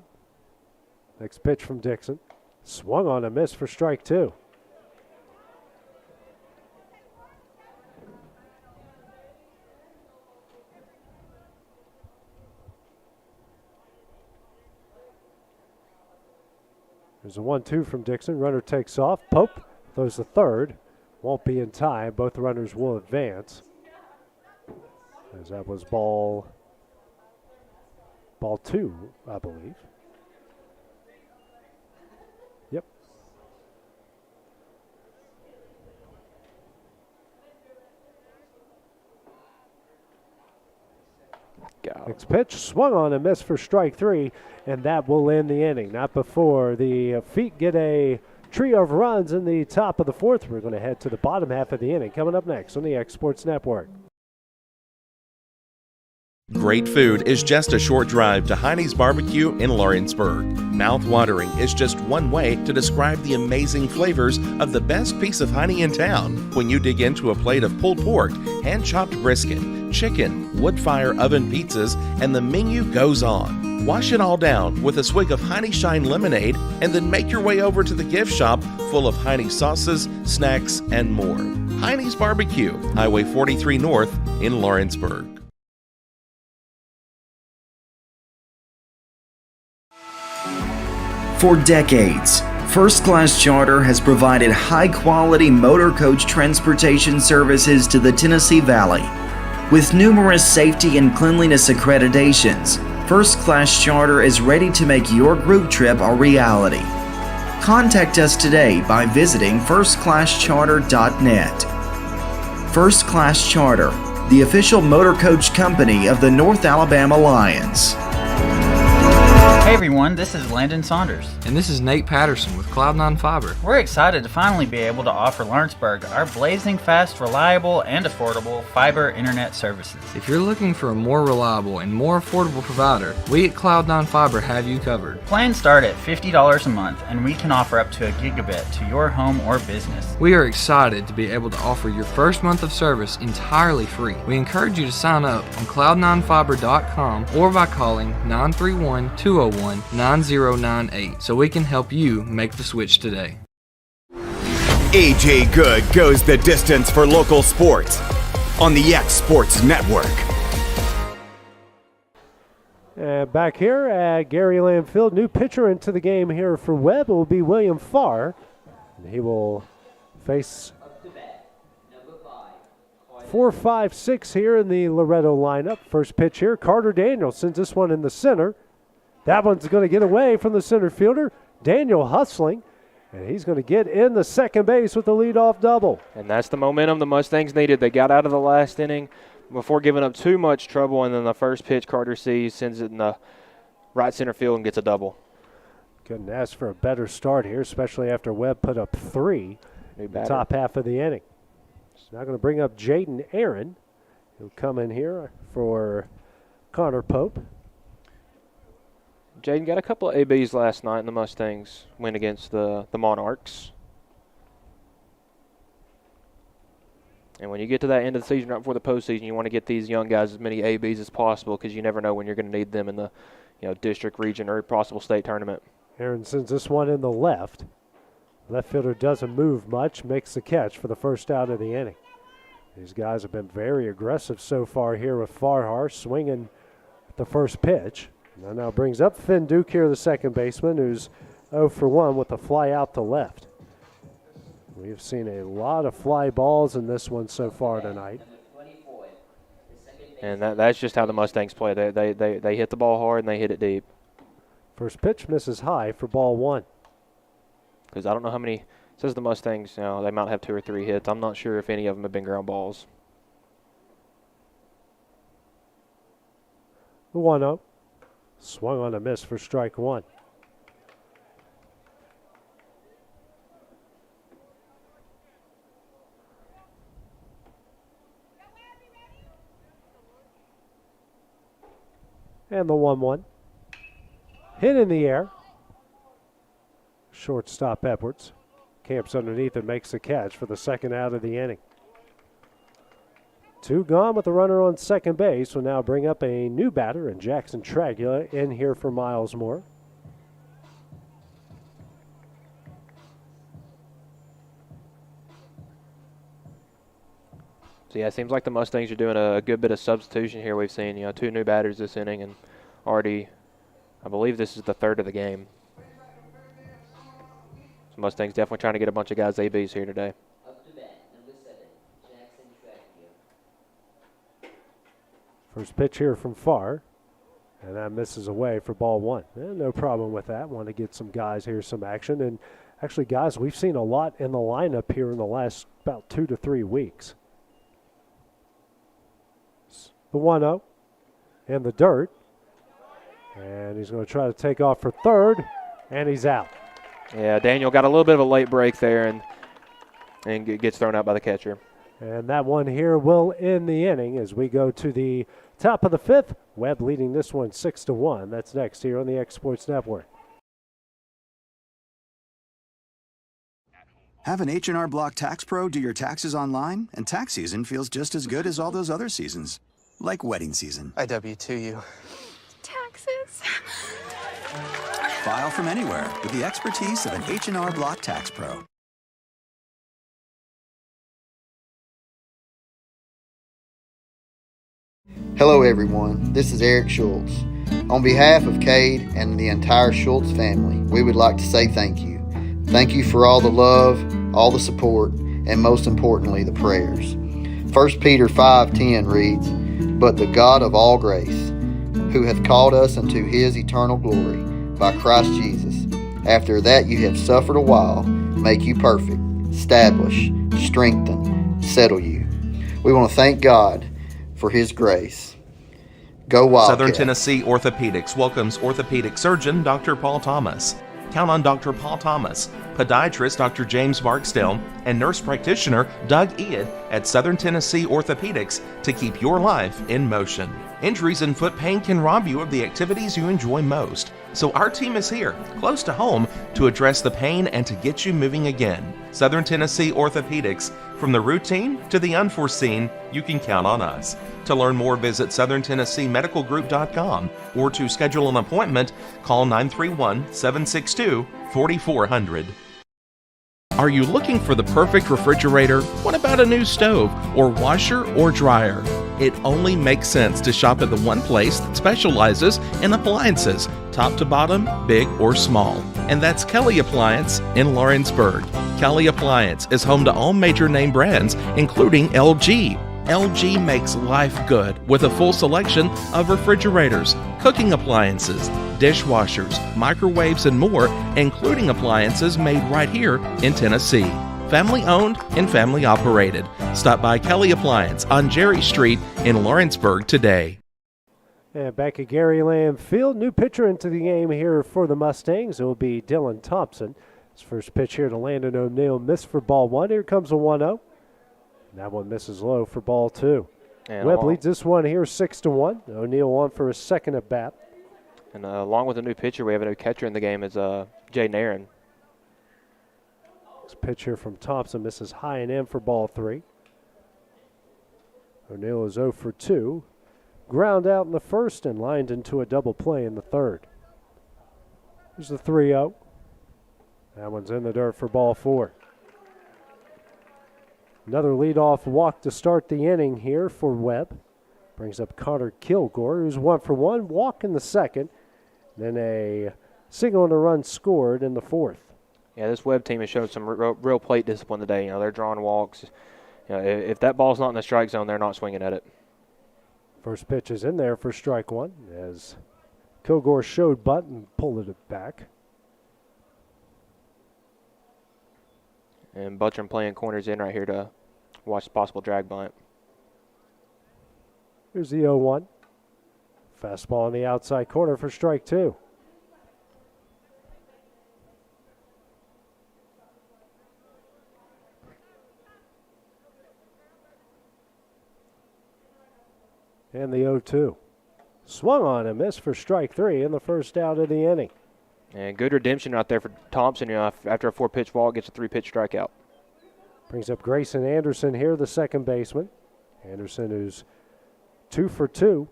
Next pitch from Dixon. Swung on a miss for strike 2. There's a 1-2 from Dixon. Runner takes off. Pope throws the third. Won't be in time. Both runners will advance. As that was ball 2, I believe. Yep. Next pitch, swung on and missed for strike 3, and that will end the inning. Not before the feet get a trio of runs in the top of the fourth. We're going to head to the bottom half of the inning. Coming up next on the X Sports Network. Great food is just a short drive to Heine's Barbecue in Lawrenceburg. Mouth-watering is just one way to describe the amazing flavors of the best piece of Heine in town when you dig into a plate of pulled pork, hand-chopped brisket, chicken, wood-fire oven pizzas, and the menu goes on. Wash it all down with a swig of Heine Shine lemonade and then make your way over to the gift shop full of Heine sauces, snacks, and more. Heine's Barbecue, Highway 43 North in Lawrenceburg. For decades, First Class Charter has provided high-quality motor coach transportation services to the Tennessee Valley. With numerous safety and cleanliness accreditations, First Class Charter is ready to make your group trip a reality. Contact us today by visiting firstclasscharter.net. First Class Charter, the official motor coach company of the North Alabama Lions. Hey everyone, this is Landon Saunders. And this is Nate Patterson with Cloud9 Fiber. We're excited to finally be able to offer Lawrenceburg our blazing fast, reliable, and affordable fiber internet services. If you're looking for a more reliable and more affordable provider, we at Cloud9 Fiber have you covered. Plans start at $50 a month, and we can offer up to a gigabit to your home or business. We are excited to be able to offer your first month of service entirely free. We encourage you to sign up on cloud9fiber.com or by calling 931-201-9098 so we can help you make the switch today. AJ Good goes the distance for local sports on the X Sports Network. And back here at Gary Lamb Field, new pitcher into the game here for Webb will be William Farr. And he will face 4, 5, 6 here in the Loretto lineup. First pitch here, Carter Daniel sends this one in the center. That one's going to get away from the center fielder. Daniel hustling, and he's going to get in the second base with the leadoff double. And that's the momentum the Mustangs needed. They got out of the last inning before giving up too much trouble, and then the first pitch Carter sees, sends it in the right center field and gets a double. Couldn't ask for a better start here, especially after Webb put up 3 in the top half of the inning. So now going to bring up Jaden Aaron. He'll come in here for Connor Pope. Jaden got a couple of ABs last night, and the Mustangs win against the Monarchs. And when you get to that end of the season, right before the postseason, you want to get these young guys as many ABs as possible because you never know when you're going to need them in the district, region, or possible state tournament. Aaron sends this one in the left. Left fielder doesn't move much, makes the catch for the first out of the inning. These guys have been very aggressive so far here with Farhar swinging at the first pitch. And now brings up Finn Duke here, the second baseman, who's 0 for 1 with a fly out to left. We've seen a lot of fly balls in this one so far tonight. And that's just how the Mustangs play. They hit the ball hard and they hit it deep. First pitch misses high for ball 1. Because I don't know how many, it says the Mustangs, they might have 2 or 3 hits. I'm not sure if any of them have been ground balls. The 1-0. Swung on a miss for strike 1. And the 1-1. Hit in the air. Shortstop Edwards camps underneath and makes the catch for the second out of the inning. 2 gone with the runner on second base. Will now bring up a new batter, and Jackson Tragula in here for Miles Moore. So, yeah, it seems like the Mustangs are doing a good bit of substitution here. We've seen, 2 new batters this inning, and already, I believe this is the 3rd of the game. So Mustangs definitely trying to get a bunch of guys ABs here today. First pitch here from Farr, and that misses away for ball 1. No problem with that. Want to get some guys here, some action. And actually, guys, we've seen a lot in the lineup here in the last about 2 to 3 weeks. The 1-0 in the dirt. And he's going to try to take off for third, and he's out. Yeah, Daniel got a little bit of a late break there and gets thrown out by the catcher. And that one here will end the inning as we go to the top of the fifth. Webb leading this one 6-1. That's next here on the X Sports Network. Have an H&R Block Tax Pro do your taxes online, and tax season feels just as good as all those other seasons, like wedding season. I W-2 you. Taxes. File from anywhere with the expertise of an H&R Block Tax Pro. Hello everyone, this is Eric Schultz. On behalf of Cade and the entire Schultz family, we would like to say thank you. Thank you for all the love, all the support, and most importantly, the prayers. 1 Peter 5:10 reads, "But the God of all grace, who hath called us unto his eternal glory by Christ Jesus, after that you have suffered a while, make you perfect, establish, strengthen, settle you." We want to thank God for his grace. Go Wildcat. Southern Tennessee Orthopedics welcomes orthopedic surgeon Dr. Paul Thomas. Count on Dr. Paul Thomas, podiatrist Dr. James Barksdale, and nurse practitioner Doug Ead at Southern Tennessee Orthopedics to keep your life in motion. Injuries and foot pain can rob you of the activities you enjoy most. So our team is here, close to home, to address the pain and to get you moving again. Southern Tennessee Orthopedics. From the routine to the unforeseen, you can count on us. To learn more, visit SouthernTennesseeMedicalGroup.com or to schedule an appointment, call 931-762-4400. Are you looking for the perfect refrigerator? What about a new stove or washer or dryer? It only makes sense to shop at the one place that specializes in appliances, top to bottom, big or small. And that's Kelly Appliance in Lawrenceburg. Kelly Appliance is home to all major name brands, including LG. LG makes life good with a full selection of refrigerators, cooking appliances, dishwashers, microwaves, and more, including appliances made right here in Tennessee. Family owned and family operated. Stop by Kelly Appliance on Jerry Street in Lawrenceburg today. And back at Gary Lamb Field, new pitcher into the game here for the Mustangs. It will be Dylan Thompson. His first pitch here to Landon O'Neill, missed for ball one. Here comes a 1-0. That one misses low for ball two. And Webb leads this one here 6-1. O'Neill on for his second at bat. And along with a new pitcher, we have a new catcher in the game is Jay Nairn. This pitch here from Thompson misses high and in for ball three. O'Neill is 0 for 2. Ground out in the first and lined into a double play in the third. Here's the 3-0. That one's in the dirt for ball four. Another leadoff walk to start the inning here for Webb. Brings up Connor Kilgore, who's 1 for 1. Walk in the second. Then a single and a run scored in the fourth. Yeah, this Webb team has shown some real plate discipline today. You know, they're drawing walks. You know, if that ball's not in the strike zone, they're not swinging at it. First pitch is in there for strike one as Kilgore showed bunt and pulled it back. And Buttram playing corners in right here to watch the possible drag bunt. Here's the 0-1. Fastball on the outside corner for strike two. And the 0-2. Swung on and missed for strike three in the first out of the inning. And good redemption out there for Thompson. You know, after a 4-pitch walk, gets a 3-pitch strikeout. Brings up Grayson Anderson here, the second baseman. Anderson who's 2 for 2.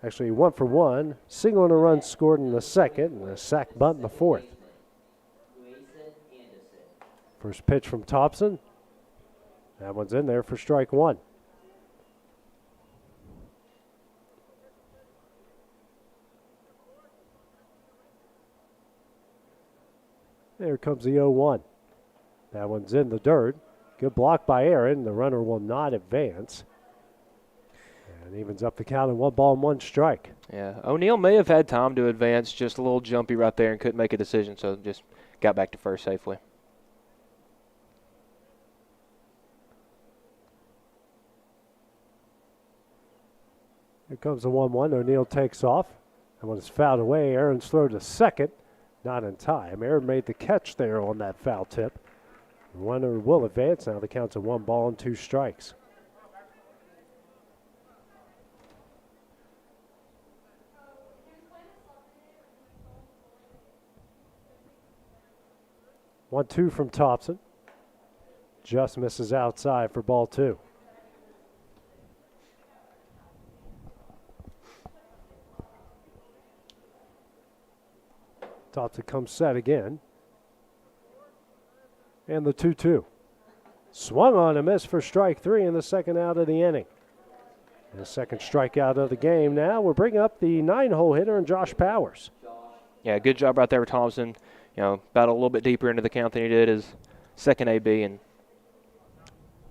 Actually 1 for 1. Single and a run scored in the second and a sac bunt in the fourth. First pitch from Thompson. That one's in there for strike one. There comes the 0-1. That one's in the dirt. Good block by Aaron. The runner will not advance. And evens up the count in 1-1 strike. Yeah, O'Neill may have had time to advance, just a little jumpy right there and couldn't make a decision, so just got back to first safely. Here comes the 1-1. O'Neill takes off. That one is fouled away. Aaron's throw to second. Not in time. Aaron made the catch there on that foul tip. Runner will advance. Now the count's at 1 ball and 2 strikes. One, 2 from Thompson. Just misses outside for ball 2. Thompson comes set again. And the 2-2. Swung on a miss for strike 3 in the second out of the inning. And the second strikeout of the game now. We're bringing up the 9-hole hitter and Josh Powers. Yeah, good job right there with Thompson. You know, battled a little bit deeper into the count than he did his second AB and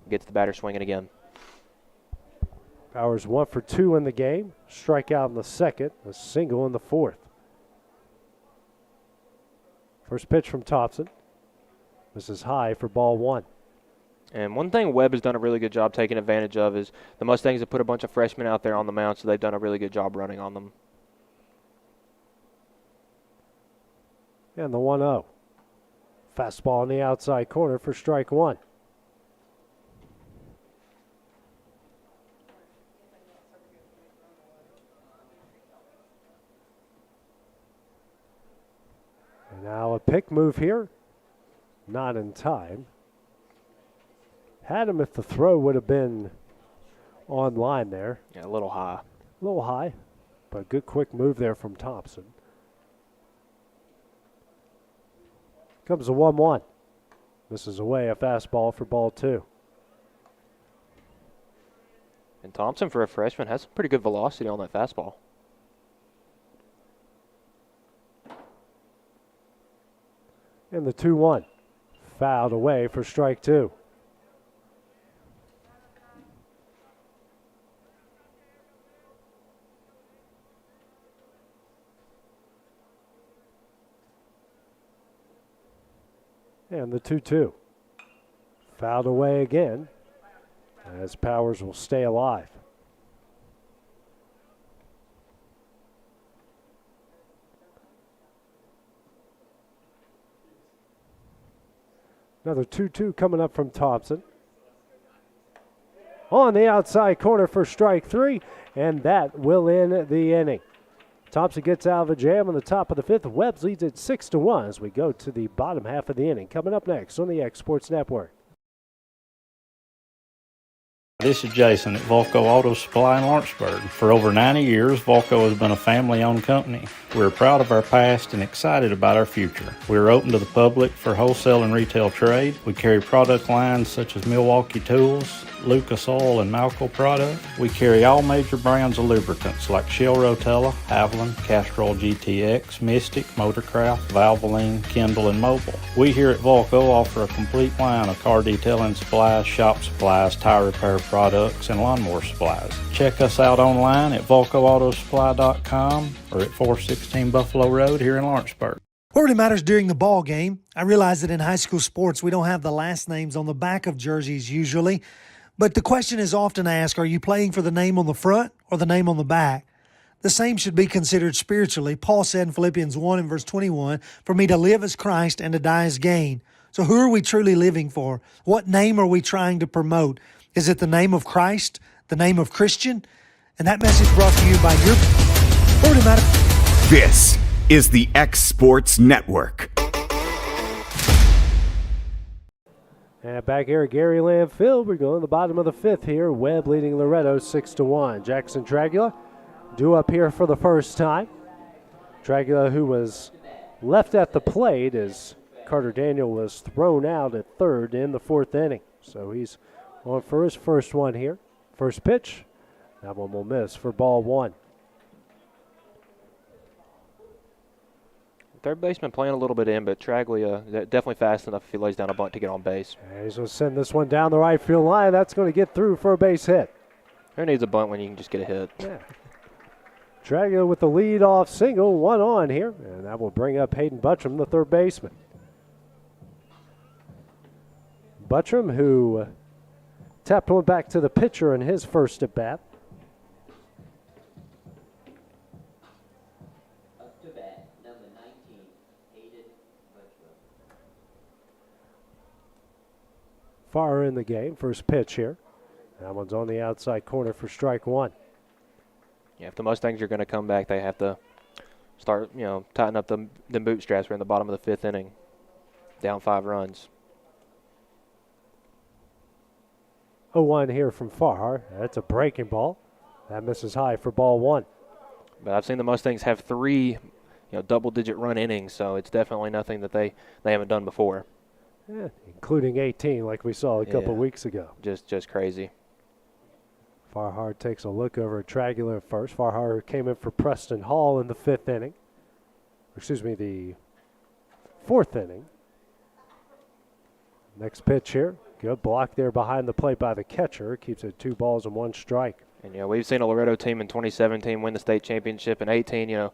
gets the batter swinging again. Powers 1 for 2 in the game. Strikeout in the second, a single in the fourth. First pitch from Thompson. This is high for ball 1. And one thing Webb has done a really good job taking advantage of is the Mustangs have put a bunch of freshmen out there on the mound, so they've done a really good job running on them. And the 1-0. Fastball in the outside corner for strike 1. And now a pick move here. Not in time. Had him if the throw would have been on line there. Yeah, a little high. A little high, but good quick move there from Thompson. Comes a 1-1. This is away, a fastball for ball 2. And Thompson, for a freshman, has some pretty good velocity on that fastball. And the 2-1. Fouled away for strike 2. And the 2-2. Fouled away again as Powers will stay alive. Another 2-2 coming up from Thompson. On the outside corner for strike 3, and that will end the inning. Thompson gets out of a jam on the top of the 5th. Webb leads it 6-1 as we go to the bottom half of the inning. Coming up next on the X Sports Network. This is Jason at Volco Auto Supply in Lawrenceburg. For over 90 years, Volco has been a family-owned company. We're proud of our past and excited about our future. We're open to the public for wholesale and retail trade. We carry product lines such as Milwaukee Tools, Lucas Oil, and Malco product. We carry all major brands of lubricants like Shell Rotella, Haviland, Castrol GTX, Mystic, Motorcraft, Valvoline, Kindle, and Mobile. We here at Volco offer a complete line of car detailing supplies, shop supplies, tire repair products, and lawnmower supplies. Check us out online at VolcoAutosupply.com or at 416 Buffalo Road here in Lawrenceburg. What really matters during the ball game, I realize that in high school sports we don't have the last names on the back of jerseys usually, but the question is often asked, are you playing for the name on the front or the name on the back? The same should be considered spiritually. Paul said in Philippians 1 and verse 21, "For me to live as Christ and to die as gain." So who are we truly living for? What name are we trying to promote? Is it the name of Christ, the name of Christian? And that message brought to you by your... What really matters? This is the X Sports Network. And back here at Gary Lamb Field, we're going to the bottom of the 5th here. Webb leading Loretto 6-1. Jackson Dragula due up here for the first time. Dragula, who was left at the plate as Carter Daniel was thrown out at third in the 4th inning. So he's on for his first one here. First pitch. That one will miss for ball 1. Third baseman playing a little bit in, but Traglia definitely fast enough if he lays down a bunt to get on base. And he's going to send this one down the right field line. That's going to get through for a base hit. Who needs a bunt when you can just get a hit? Yeah. Traglia with the lead-off single, 1 on here, and that will bring up Hayden Buttram, the third baseman. Buttram, who tapped one back to the pitcher in his first at-bat. Far in the game. First pitch here. That one's on the outside corner for strike one. Yeah, if the Mustangs are going to come back, they have to start, tighten up the bootstraps. We're in the bottom of the 5th inning, down 5 runs. 0-1 here from Farhar. That's a breaking ball. That misses high for ball one. But I've seen the Mustangs have 3, double-digit run innings, so it's definitely nothing that they haven't done before. Yeah, including 18 like we saw a couple weeks ago. Just crazy. Farhar takes a look over at Tragula at first. Farhar came in for Preston Hall in the 5th inning. The 4th inning. Next pitch here. Good block there behind the plate by the catcher. Keeps it 2 balls and 1 strike. And, we've seen a Loretto team in 2017 win the state championship. In 18,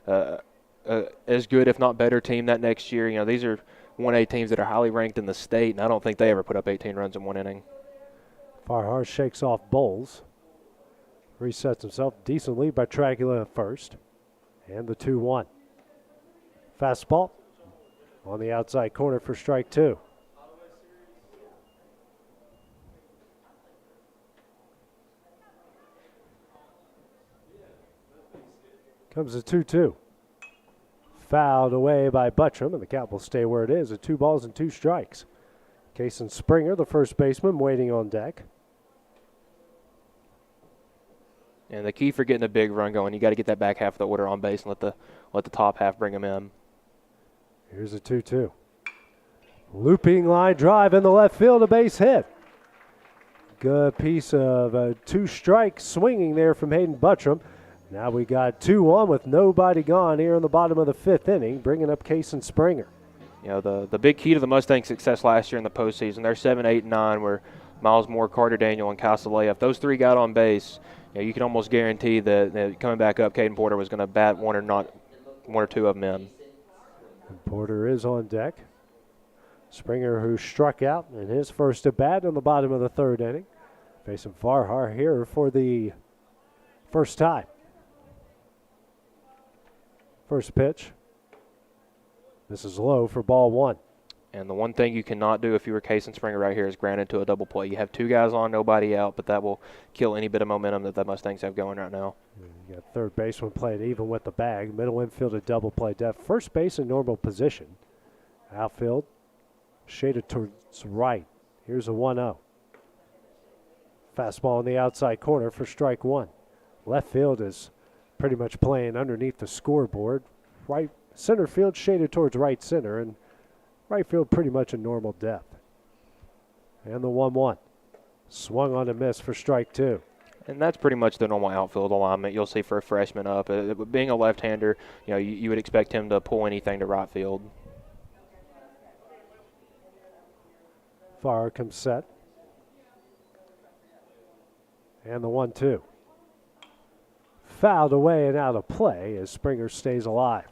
as good, if not better team that next year. These are 1A teams that are highly ranked in the state, and I don't think they ever put up 18 runs in 1 inning. Farhar shakes off Bowles. Resets himself. Decent lead by Tragula at first. And the 2-1. Fastball on the outside corner for strike 2. Comes a 2-2. Fouled away by Buttram, and the count will stay where it is at 2 balls and 2 strikes. Kason Springer, the first baseman, waiting on deck. And the key for getting a big run going, you got to get that back half of the order on base and let the top half bring them in. Here's a 2-2. Looping line drive in the left field, a base hit. Good piece of 2 strikes swinging there from Hayden Buttram. Now we got 2-1 with nobody gone here in the bottom of the 5th inning, bringing up Kason Springer. The big key to the Mustangs' success last year in the postseason, they're 7, 8, and 9, were Miles Moore, Carter Daniel, and Casalea. If those 3 got on base, you can almost guarantee that coming back up, Caden Porter was going to bat 1 or 2 of them in. And Porter is on deck. Springer, who struck out in his first at bat in the bottom of the 3rd inning, facing Farhar here for the first time. First pitch. This is low for ball 1. And the one thing you cannot do if you were Kason Springer right here is ground into a double play. You have 2 guys on, nobody out, but that will kill any bit of momentum that the Mustangs have going right now. You got third baseman playing even with the bag. Middle infield a double play depth. First base in normal position. Outfield shaded towards right. Here's a 1-0. Fastball on the outside corner for strike 1. Left field is pretty much playing underneath the scoreboard. Right center field shaded towards right center, and right field pretty much in normal depth. And the 1-1. Swung on a miss for strike 2. And that's pretty much the normal outfield alignment you'll see for a freshman up. Being a left-hander, you would expect him to pull anything to right field. Farr comes set. And the 1-2. Fouled away and out of play as Springer stays alive.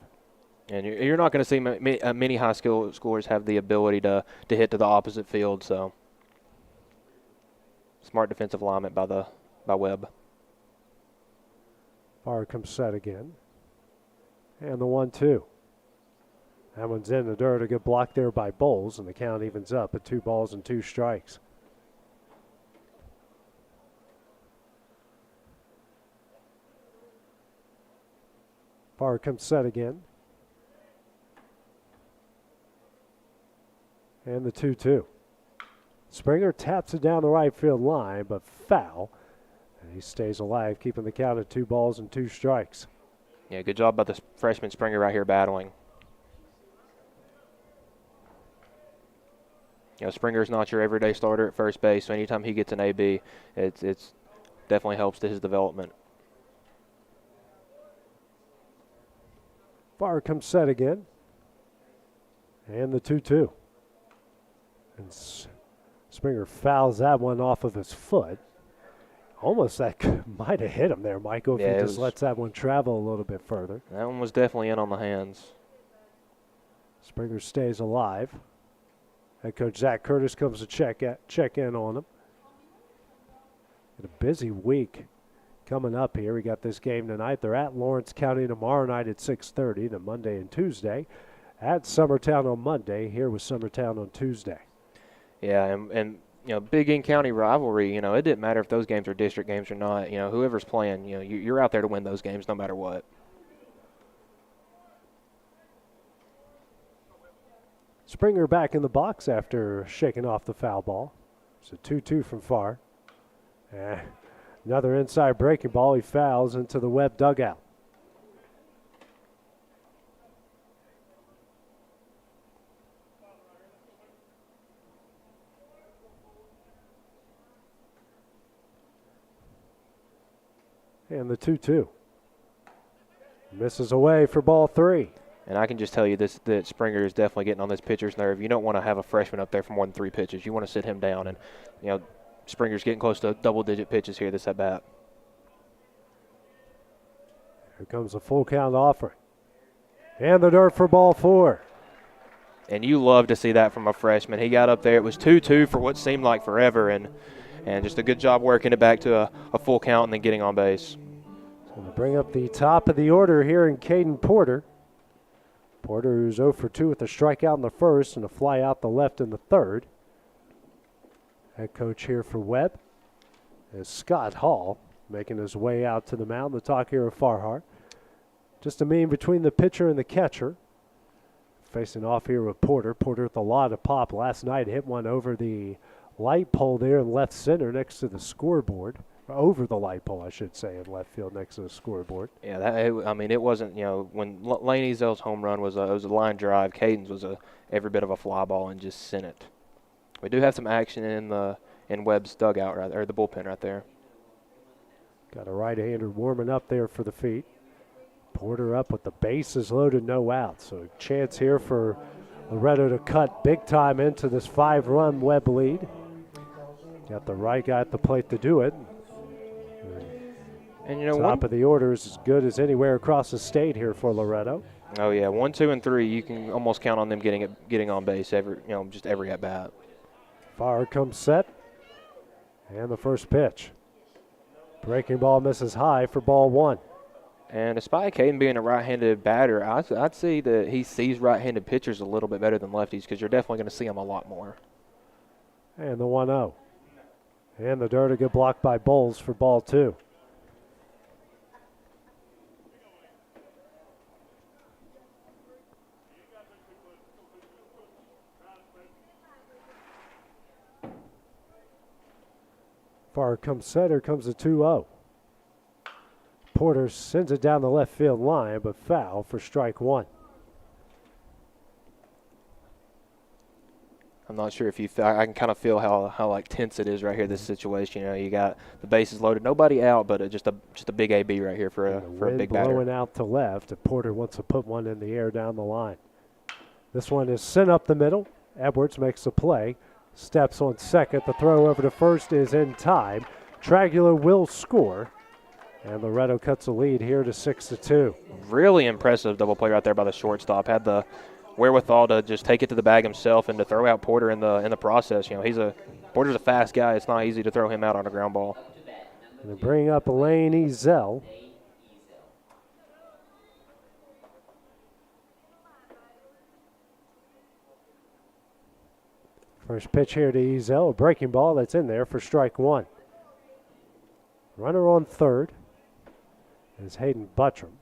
And you're not going to see many high school scorers have the ability to hit to the opposite field. So smart defensive alignment by Webb. Farr comes set again. And the 1-2. That one's in the dirt. A good block there by Bowles, and the count evens up at 2 balls and 2 strikes. Farr comes set again. And the 2-2. Springer taps it down the right field line, but foul. And he stays alive, keeping the count at 2 balls and 2 strikes. Yeah, good job by the freshman Springer right here battling. Springer's not your everyday starter at first base, so anytime he gets an AB, it's definitely helps to his development. Farr comes set again. And the 2-2. And Springer fouls that one off of his foot. Almost that might have hit him there, Michael, if he just lets that one travel a little bit further. That one was definitely in on the hands. Springer stays alive. Head coach Zach Curtis comes to check in on him. Got a busy week coming up here. We got this game tonight. They're at Lawrence County tomorrow night at 6:30, then Monday and Tuesday. At Summertown on Monday, here with Summertown on Tuesday. Yeah, and big in-county rivalry. It didn't matter if those games are district games or not. Whoever's playing, you're out there to win those games no matter what. Springer back in the box after shaking off the foul ball. It's a 2-2 from far. Another inside breaking ball. He fouls into the Webb dugout. And the 2-2. Misses away for ball 3. And I can just tell you that Springer is definitely getting on this pitcher's nerve. You don't want to have a freshman up there for more than 3 pitches. You want to sit him down. And, Springer's getting close to double-digit pitches here this at-bat. Here comes a full count offering. And the dirt for ball 4. And you love to see that from a freshman. He got up there. It was 2-2 for what seemed like forever. And just a good job working it back to a full count and then getting on base. So to bring up the top of the order here in Caden Porter. Porter, who's 0 for 2 with a strikeout in the first and a fly out the left in the third. Head coach here for Webb is Scott Hall, making his way out to the mound. The talk here of Farhart. Just a mean between the pitcher and the catcher. Facing off here with Porter. Porter with a lot of pop last night. Hit one over the light pole there in left center next to the scoreboard. Over the light pole, I should say, in left field next to the scoreboard. Yeah, it wasn't, when Lane Ezel's home run was a line drive, Caden's was every bit of a fly ball and just sent it. We do have some action in Webb's dugout, or the bullpen right there. Got a right-hander warming up there for the feet. Porter up with the bases loaded, no out. So a chance here for Loretto to cut big time into this 5-run Webb lead. Got the right guy at the plate to do it. And top of the order is as good as anywhere across the state here for Loretto. Oh yeah, 1, 2, and 3. You can almost count on them getting on base just every at bat. Fire comes set, and the first pitch. Breaking ball misses high for ball 1. And despite Caden being a right-handed batter, I'd say that he sees right-handed pitchers a little bit better than lefties because you're definitely going to see them a lot more. And the 1-0. And the dirt will get blocked by Bowles for ball 2. Far comes set, here comes the 2-0. Porter sends it down the left field line, but foul for strike 1. I'm not sure if I can kind of feel how like tense it is right here, this situation. You got the bases loaded, nobody out, but just a big AB right here for a big batter. Blowing out to left. Porter wants to put one in the air down the line. This one is sent up the middle. Edwards makes the play. Steps on second. The throw over to first is in time. Tragula will score. And Loretto cuts the lead here to 6-2. Really impressive double play right there by the shortstop. Had the wherewithal to just take it to the bag himself and to throw out Porter in the process. Porter's a fast guy. It's not easy to throw him out on a ground ball. And they bring up Lane Ezel. First pitch here to Ezel, a breaking ball that's in there for strike 1. Runner on third is Hayden Buttram.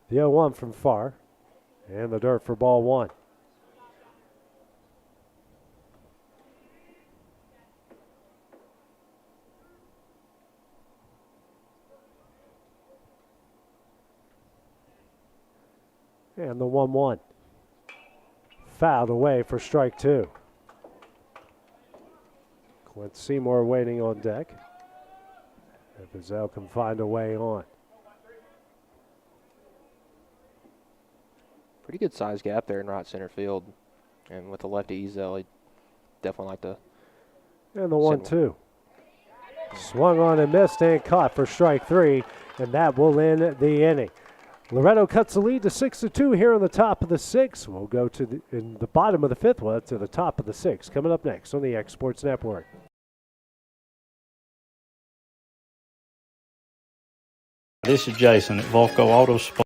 The 0-1 from far, and the dirt for ball 1. And the 1-1. Fouled away for strike 2. Clint Seymour waiting on deck. If Ezel can find a way on. Pretty good size gap there in right center field. And with the lefty Ezel, he'd definitely like to. And the 1-2. Swung on and missed and caught for strike 3. And that will end the inning. Loretto cuts the lead to 6-2 here on the top of the 6th. We'll go to in the bottom of the 5th. Well, to the top of the 6th. Coming up next on the X Sports Network. This is Jason at Volco Auto Supply.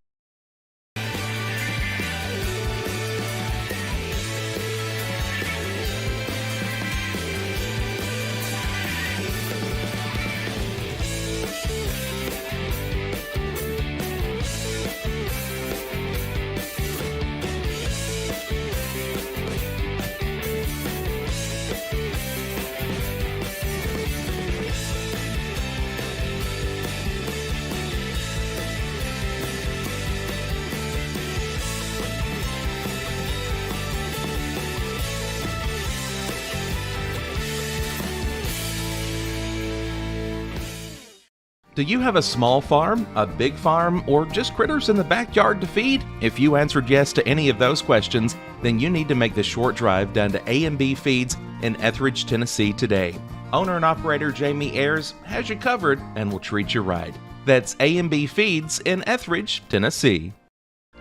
Do you have a small farm, a big farm, or just critters in the backyard to feed? If you answered yes to any of those questions, then you need to make the short drive down to A&B Feeds in Etheridge, Tennessee today. Owner and operator Jamie Ayers has you covered and will treat you right. That's A&B Feeds in Etheridge, Tennessee.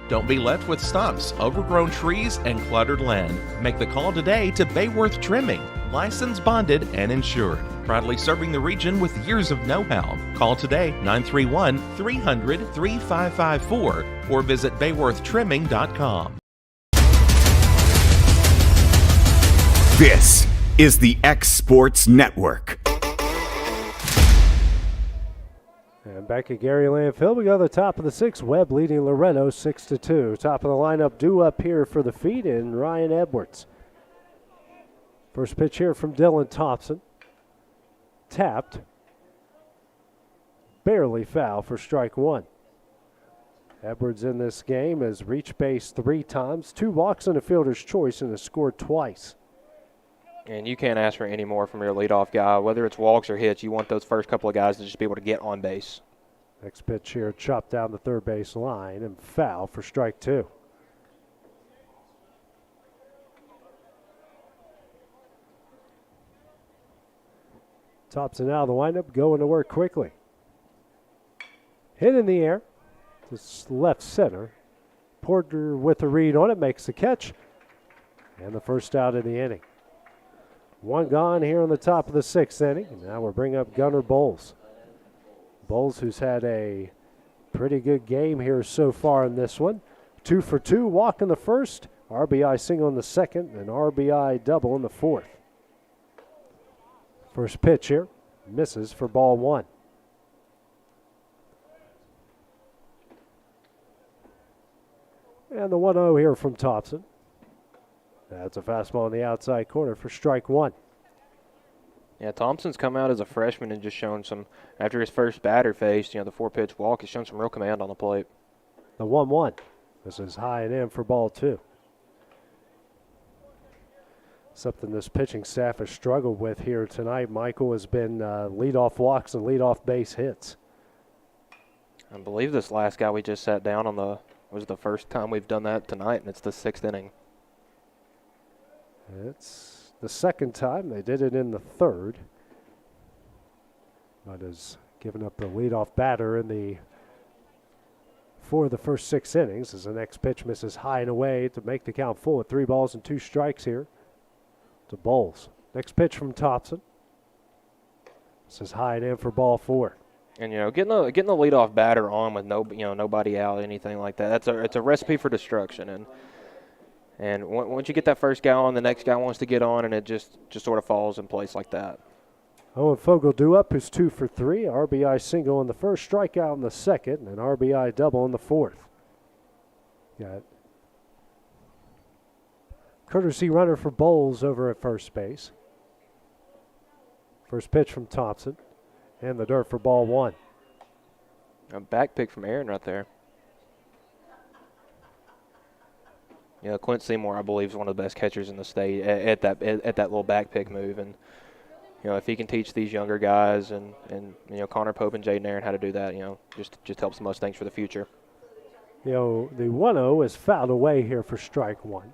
Don't be left with stumps, overgrown trees, and cluttered land. Make the call today to Bayworth Trimming, licensed, bonded, and insured. Proudly serving the region with years of know-how. Call today 931-300-3554 or visit bayworthtrimming.com. This is the X Sports Network. And back at Gary Landfill, we go to the top of the sixth. Webb leading Loretto 6-2. Top of the lineup due up here for the feed in Ryan Edwards. First pitch here from Dylan Thompson. Tapped. Barely foul for strike one. Edwards in this game has reached base 3 times, 2 walks and a fielder's choice, and has scored twice. And you can't ask for any more from your leadoff guy. Whether it's walks or hits, you want those first couple of guys to just be able to get on base. Next pitch here, chopped down the third base line and foul for strike 2. Thompson out of the windup, going to work quickly. Hit in the air to left center. Porter with a read on it, makes the catch, and the first out of the inning. One gone here on the top of the 6th inning, and now we're bringing up Gunnar Bowles. Bowles, who's had a pretty good game here so far in this one. 2 for 2, walk in the first, RBI single in the second, and RBI double in the fourth. First pitch here, misses for ball 1. And the 1-0 here from Thompson. That's a fastball in the outside corner for strike 1. Yeah, Thompson's come out as a freshman and just shown some, after his first batter faced, the 4-pitch walk, he's shown some real command on the plate. The 1-1. This is high and in for ball 2. Something this pitching staff has struggled with here tonight, Michael, has been leadoff walks and leadoff base hits. I believe this last guy we just sat down on was the first time we've done that tonight, and it's the 6th inning. It's the second time. They did it in the third. But has given up the leadoff batter for the first 6 innings as the next pitch misses high and away to make the count full at 3 balls and 2 strikes here to Bowles. Next pitch from Thompson. This is high and in for ball 4. And getting the leadoff batter on with nobody out, anything like that, it's a recipe for destruction. And once you get that first guy on, the next guy wants to get on, and it just sort of falls in place like that. Owen Fogle due up, who's 2 for 3. RBI single in the first, strikeout in the second, and an RBI double in the fourth. Got courtesy runner for Bowles over at first base. First pitch from Thompson, and the dirt for ball 1. A back pick from Aaron right there. Quint Seymour, I believe, is one of the best catchers in the state at that little back pick move, and if he can teach these younger guys and Connor Pope and Jaden Aaron how to do that, just helps the Mustangs for the future. The 1-0 is fouled away here for strike 1.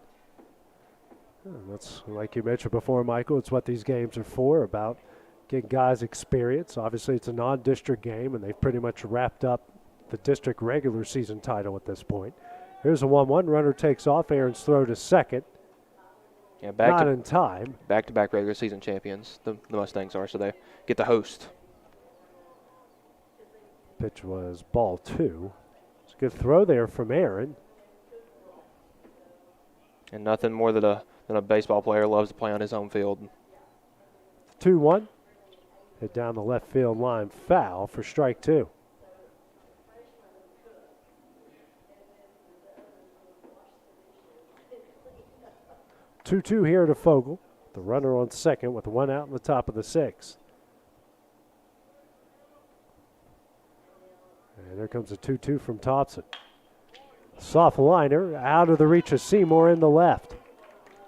And that's, like you mentioned before, Michael, it's what these games are for, about getting guys experience. Obviously, it's a non-district game, and they've pretty much wrapped up the district regular season title at this point. Here's a 1-1. Runner takes off. Aaron's throw to second. Yeah, not in time. Back-to-back regular season champions, the Mustangs are, so they get the host. Pitch was ball 2. It's a good throw there from Aaron. And nothing more than a baseball player loves to play on his home field. 2-1. Hit down the left field line. Foul for strike 2. Two here to Fogle. The runner on second with 1 out in the top of the 6th. And there comes a 2-2 from Thompson. Soft liner out of the reach of Seymour in the left.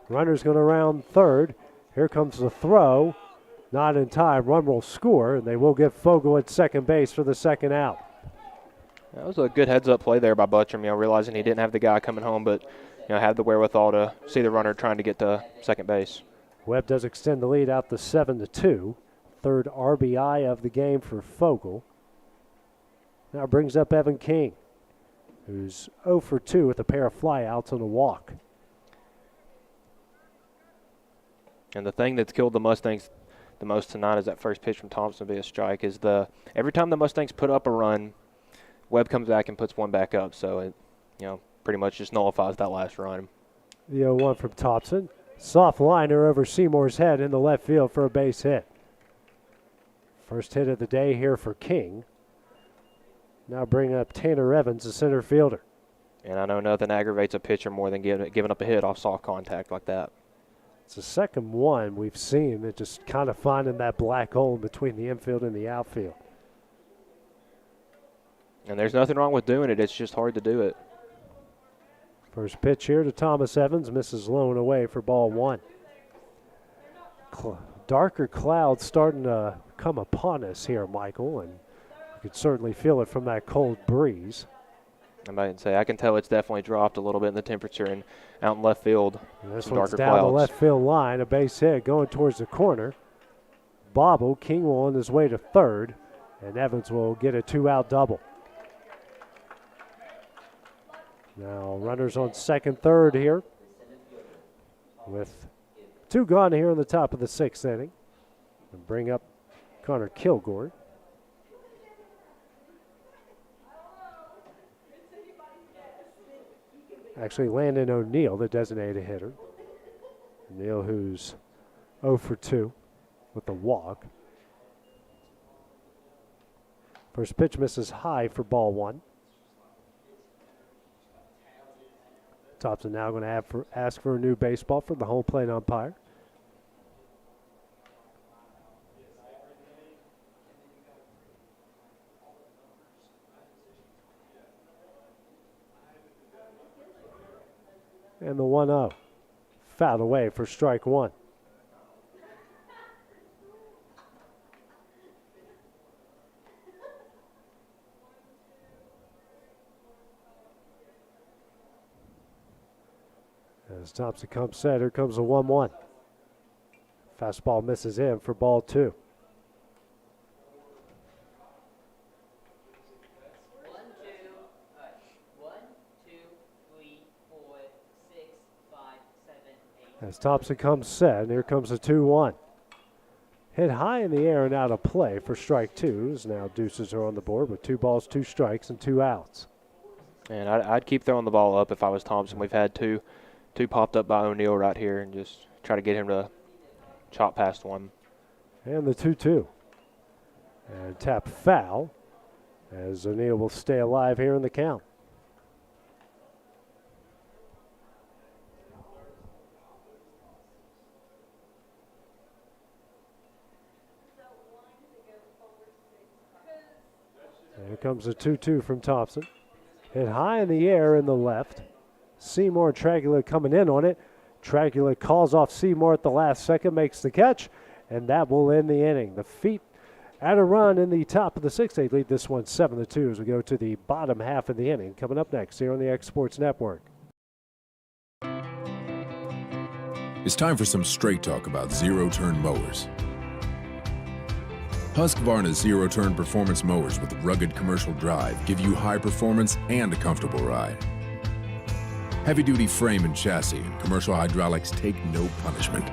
Runner's going to round third. Here comes the throw. Not in time. Run will score, and they will get Fogle at second base for the second out. That was a good heads-up play there by Butcham, realizing he didn't have the guy coming home, but had the wherewithal to see the runner trying to get to second base. Webb does extend the lead out to 7-2. Third RBI of the game for Fogle. Now brings up Evan King, who's 0 for 2 with a pair of flyouts and a walk. And the thing that's killed the Mustangs the most tonight is that first pitch from Thompson be a strike. Every time the Mustangs put up a run, Webb comes back and puts one back up. So it, pretty much just nullifies that last run. The 0-1 from Thompson. Soft liner over Seymour's head in the left field for a base hit. First hit of the day here for King. Now bring up Tanner Evans, the center fielder. And I know nothing aggravates a pitcher more than giving up a hit off soft contact like that. It's the second one we've seen that just kind of finding that black hole between the infield and the outfield. And there's nothing wrong with doing it. It's just hard to do it. First pitch here to Thomas Evans, misses low and away for ball one. Darker clouds starting to come upon us here, Michael, and you could certainly feel it from that cold breeze. I might say I can tell it's definitely dropped a little bit in the temperature and out in left field. This some one's darker down clouds. the left field line, a base hit going towards the corner. Bobble, King will on his way to third, and Evans will get a 2-out double. Now runners on second, third here with 2 gone here in the top of the 6th inning. And bring up Connor Kilgore. Actually, Landon O'Neill, the designated hitter. O'Neill, who's 0 for 2 with the walk. First pitch misses high for ball one. Thompson now going to ask for a new baseball from the home plate umpire. And the 1-0. Fouled away for strike one. As Thompson comes set, here comes a 1-1. Fastball misses in for ball two. As Thompson comes set, and here comes a 2-1. Hit high in the air and out of play for strike two. As now deuces are on the board with 2 balls, 2 strikes, and 2 outs. And I'd keep throwing the ball up if I was Thompson. We've had two popped up by O'Neill right here, and just try to get him to chop past one. And the 2-2. And tap foul as O'Neill will stay alive here in the count. Here comes a 2-2 from Thompson. Hit high in the air in the left. Seymour and Tragula coming in on it. Tragula calls off Seymour at the last second, makes the catch, and that will end the inning. The Feet at a run in the top of the 6th. They lead this one 7-2 as we go to the bottom half of the inning. Coming up next here on the X Sports Network. It's time for some straight talk about zero-turn mowers. Husqvarna's zero-turn performance mowers with rugged commercial drive give you high performance and a comfortable ride. Heavy-duty frame and chassis and commercial hydraulics take no punishment.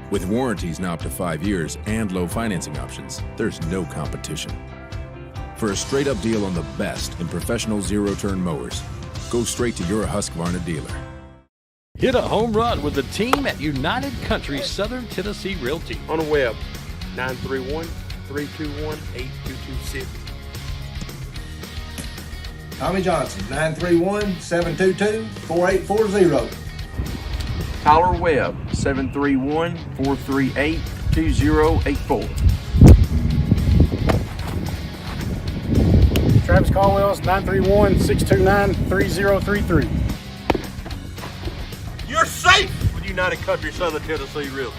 With warranties now up to 5 years and low financing options, there's no competition. For a straight-up deal on the best in professional zero-turn mowers, go straight to your Husqvarna dealer. Hit a home run with the team at United Country Southern Tennessee Realty. On the web, 931-321-8226. Tommy Johnson, 931-722-4840. Tyler Webb, 731-438-2084. Travis Caldwell's 931-629-3033. You're safe with United Country Southern Tennessee Realty.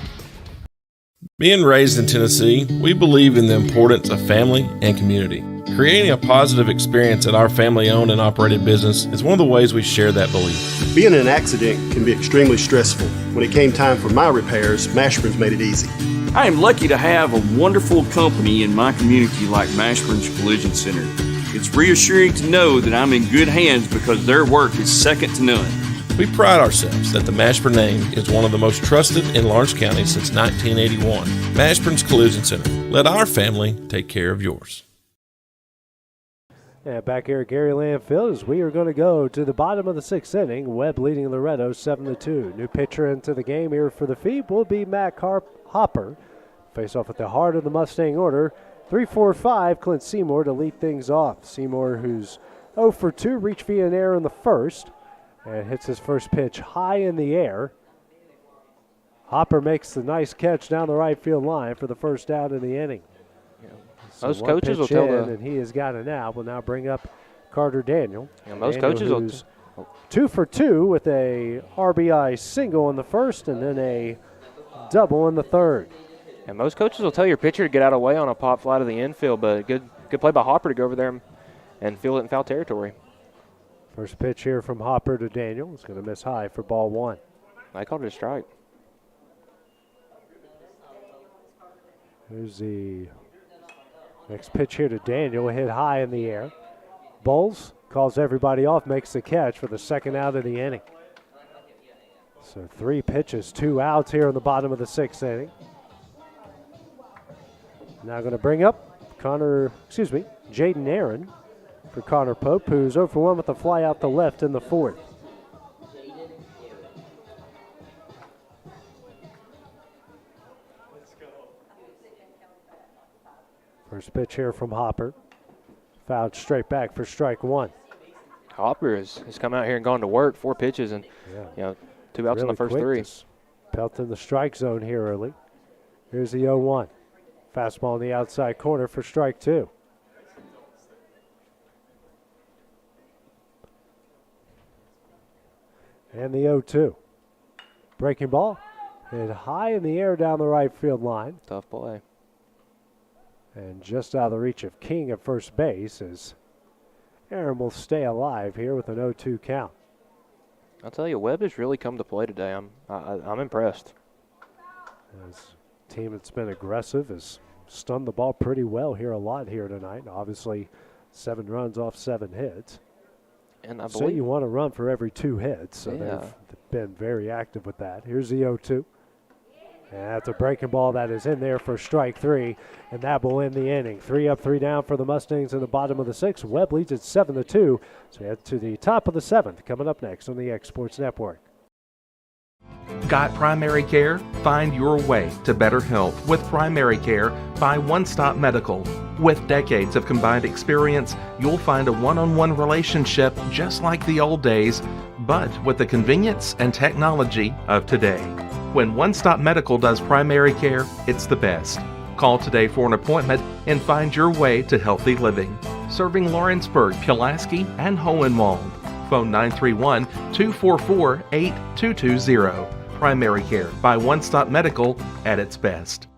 Being raised in Tennessee, we believe in the importance of family and community. Creating a positive experience at our family-owned and operated business is one of the ways we share that belief. Being in an accident can be extremely stressful. When it came time for my repairs, Mashburn's made it easy. I am lucky to have a wonderful company in my community like Mashburn's Collision Center. It's reassuring to know that I'm in good hands because their work is second to none. We pride ourselves that the Mashburn name is one of the most trusted in Lawrence County since 1981. Mashburn's Collision Center. Let our family take care of yours. And back here at Gary Lamb Field, as we are going to go to the bottom of the sixth inning. Webb leading Loretto 7-2. New pitcher into the game here for the Phoebe will be Matt Hopper. Face off at the heart of the Mustang order. 3-4-5, Clint Seymour to lead things off. Seymour, who's 0 for 2, reached via an error in the first. And hits his first pitch high in the air. Hopper makes the nice catch down the right field line for the first out in the inning. Yeah. So most coaches will tell the... And he has got it now. Will now bring up Carter Daniel. Yeah, most Daniel, coaches will 2 for 2 with a RBI single in the first and then a double in the third. And most coaches will tell your pitcher to get out of the way on a pop fly to the infield, but good play by Hopper to go over there and field it in foul territory. First pitch here from Hopper to Daniel. It's going to miss high for ball one. I called it a strike. Here's the next pitch here to Daniel. Hit high in the air. Bowles calls everybody off, makes the catch for the second out of the inning. So 3 pitches, 2 outs here in the bottom of the sixth inning. Now going to bring up Jaden Aaron for Connor Pope, who's 0 for 1 with a fly out the left in the fourth. First pitch here from Hopper. Fouled straight back for strike one. Hopper has come out here and gone to work. 4 pitches and 2 outs in the first 3. Pelt in the strike zone here early. Here's the 0-1. Fastball in the outside corner for strike 2. And the 0-2. Breaking ball. Hit high in the air down the right field line. Tough play. And just out of the reach of King at first base as Aaron will stay alive here with an 0-2 count. I'll tell you, Webb has really come to play today. I'm impressed. As a team that's been aggressive has stunned the ball pretty well here a lot here tonight. Obviously, 7 runs off 7 hits. And I so believe you want to run for every 2 hits. So they've been very active with that. Here's the 0-2. And that's a breaking ball that is in there for strike 3, and that will end the inning. 3 up, 3 down for the Mustangs in the bottom of the 6th. Webb leads at 7-2. So we head to the top of the 7th coming up next on the X Sports Network. Got primary care? Find your way to better health with primary care by One Stop Medical. With decades of combined experience, you'll find a one-on-one relationship just like the old days, but with the convenience and technology of today. When One Stop Medical does primary care, it's the best. Call today for an appointment and find your way to healthy living. Serving Lawrenceburg, Pulaski, and Hohenwald. Phone 931-244-8220. Primary care by One Stop Medical at its best.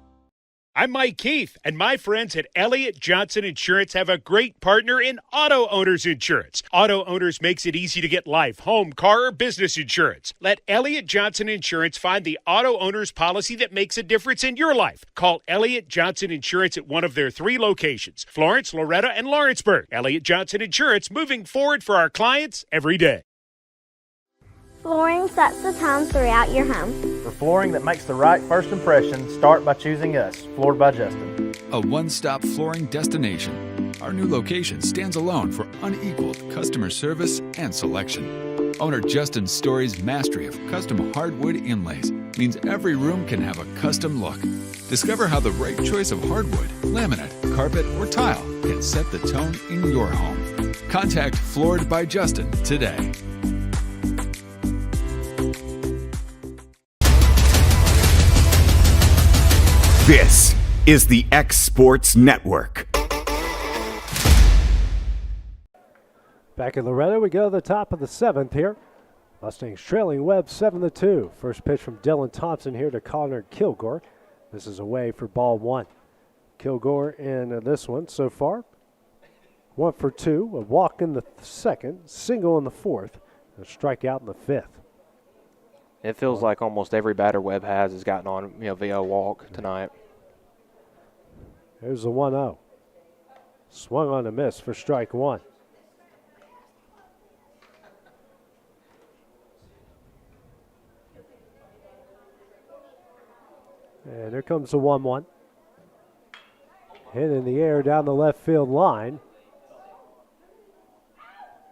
I'm Mike Keith, and my friends at Elliott Johnson Insurance have a great partner in Auto Owners Insurance. Auto Owners makes it easy to get life, home, car, or business insurance. Let Elliott Johnson Insurance find the Auto Owners policy that makes a difference in your life. Call Elliott Johnson Insurance at one of their 3 locations, Florence, Loretto, and Lawrenceburg. Elliott Johnson Insurance, moving forward for our clients every day. Flooring sets the tone throughout your home. For flooring that makes the right first impression, start by choosing us, Floored by Justin. A one-stop flooring destination. Our new location stands alone for unequaled customer service and selection. Owner Justin Story's mastery of custom hardwood inlays means every room can have a custom look. Discover how the right choice of hardwood, laminate, carpet, or tile can set the tone in your home. Contact Floored by Justin today. This is the X Sports Network. Back in Loretto, we go to the top of the 7th here. Mustangs trailing Webb 7-2. First pitch from Dylan Thompson here to Connor Kilgore. This is away for ball one. Kilgore in this one so far. 1 for 2, a walk in the second, single in the fourth, and a strikeout in the fifth. It feels like almost every batter Webb has gotten on, via a walk tonight. There's the 1-0. Swung on a miss for strike one. And here comes the 1-1. Hit in the air down the left field line.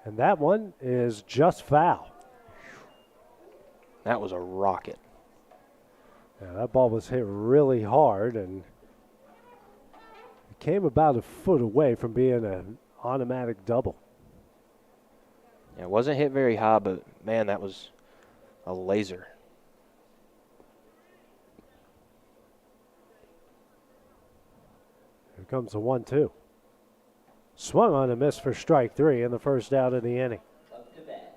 And that one is just foul. That was a rocket. Yeah, that ball was hit really hard, and it came about a foot away from being an automatic double. Yeah, it wasn't hit very high, but, man, that was a laser. Here comes the 1-2. Swung on a miss for strike three in the first out of the inning.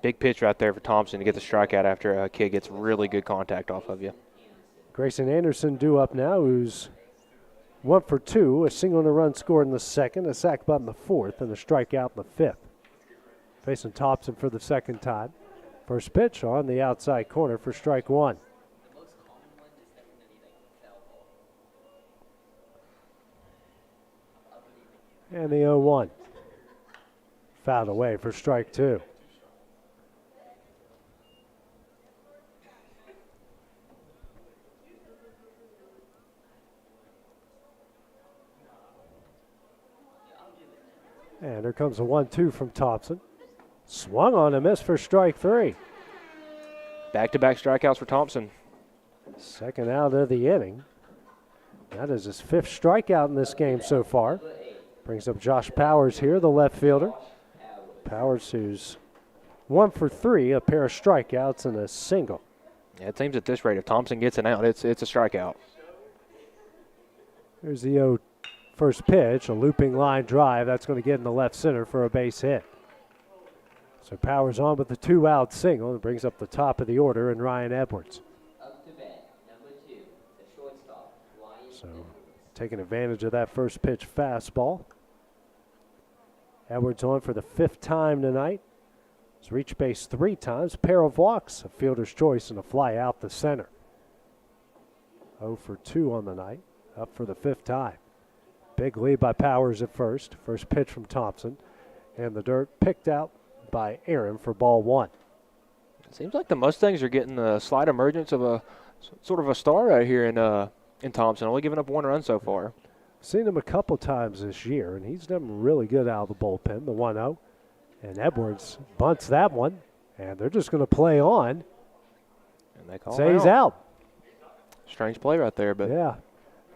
Big pitch right there for Thompson to get the strikeout after a kid gets really good contact off of you. Grayson Anderson due up now, who's 1 for 2, a single and a run scored in the second, a sac bunt in the fourth, and a strikeout in the fifth. Facing Thompson for the second time. First pitch on the outside corner for strike one. And the 0-1. Fouled away for strike two. And here comes a 1-2 from Thompson. Swung on a miss for strike three. Back-to-back strikeouts for Thompson. Second out of the inning. That is his fifth strikeout in this game so far. Brings up Josh Powers here, the left fielder. Powers, who's 1 for 3, a pair of strikeouts and a single. Yeah, it seems at this rate, if Thompson gets an out, it's a strikeout. Here's the 0 first pitch, a looping line drive. That's going to get in the left center for a base hit. So Powers on with the 2-out single and brings up the top of the order and Ryan Edwards. So taking advantage of that first pitch fastball. Edwards on for the 5th time tonight. He's reached base 3 times, pair of walks, a fielder's choice, and a fly out the center. 0 for 2 on the night, up for the 5th time. Big lead by Powers at first. First pitch from Thompson. And the dirt picked out by Aaron for ball one. It seems like the Mustangs are getting a slight emergence of a sort of a star right here in Thompson, only giving up 1 run so far. Seen him a couple times this year, and he's done really good out of the bullpen, the 1-0. And Edwards bunts that one, and they're just going to play on. And they call say he's out. Strange play right there, but yeah.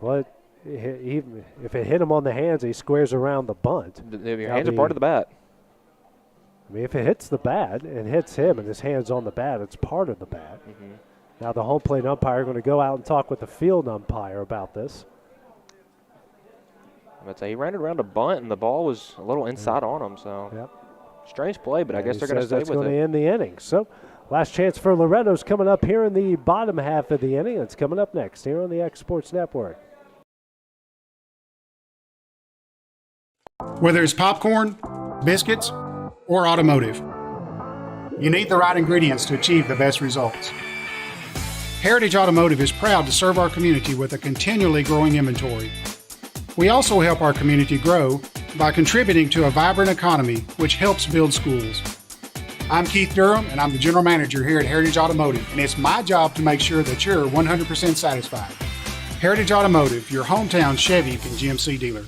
But even if it hit him on the hands, he squares around the bunt. Your hands are part of the bat. I mean, if it hits the bat and hits him and his hand's on the bat, it's part of the bat. Mm-hmm. Now the home plate umpire going to go out and talk with the field umpire about this. I'd say he ran it around a bunt, and the ball was a little inside on him. So strange play, but I guess they're going to stay with it. That's going to end the inning. So last chance for Loretto's coming up here in the bottom half of the inning. It's coming up next here on the X Sports Network. Whether it's popcorn, biscuits, or automotive, you need the right ingredients to achieve the best results. Heritage Automotive is proud to serve our community with a continually growing inventory. We also help our community grow by contributing to a vibrant economy, which helps build schools. I'm Keith Durham, and I'm the General Manager here at Heritage Automotive, and it's my job to make sure that you're 100% satisfied. Heritage Automotive, your hometown Chevy and GMC dealer.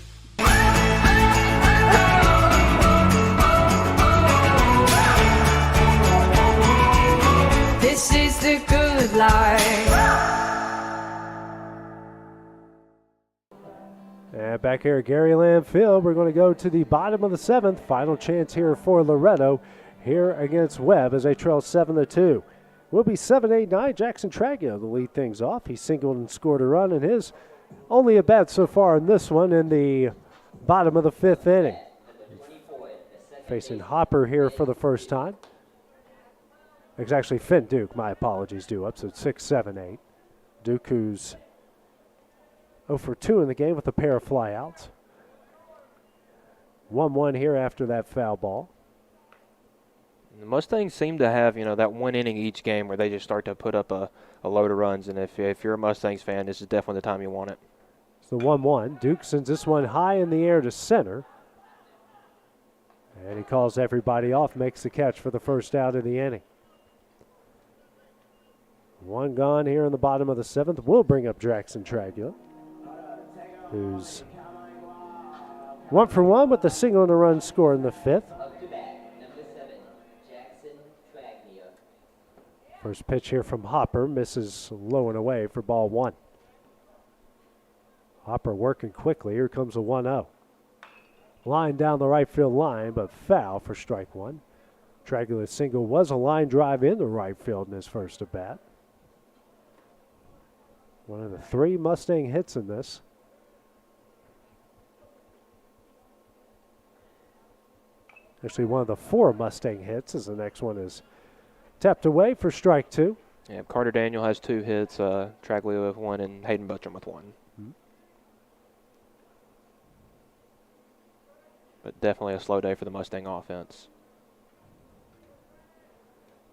This is the good life. And back here at Gary Lamb Field, we're going to go to the bottom of the 7th. Final chance here for Loretto here against Webb as they trail 7-2. Will be 7-8-9. Jackson Tragio to lead things off. He singled and scored a run in his only a bat so far in this one in the bottom of the 5th inning. Facing Hopper here for the first time. It's actually Finn Duke, my apologies, due up, so it's 6-7-8. Duke, who's 0 for 2 in the game with a pair of flyouts. 1-1 here after that foul ball. The Mustangs seem to have, that one inning each game where they just start to put up a load of runs. And if you're a Mustangs fan, this is definitely the time you want it. It's the 1-1. Duke sends this one high in the air to center. And he calls everybody off, makes the catch for the first out of the inning. One gone here in the bottom of the 7th. We'll bring up Jackson Tragula, who's 1 for 1 with the single and a run score in the 5th. First pitch here from Hopper, misses low and away for ball 1. Hopper working quickly. Here comes a 1-0. Line down the right field line, but foul for strike 1. Tragula's single was a line drive into right field in his first at bat. One of the 3 Mustang hits in this. Actually, one of the 4 Mustang hits, as the next one is tapped away for strike 2. Yeah, Carter Daniel has 2 hits, Traglia with 1, and Hayden Buttram with 1. But definitely a slow day for the Mustang offense.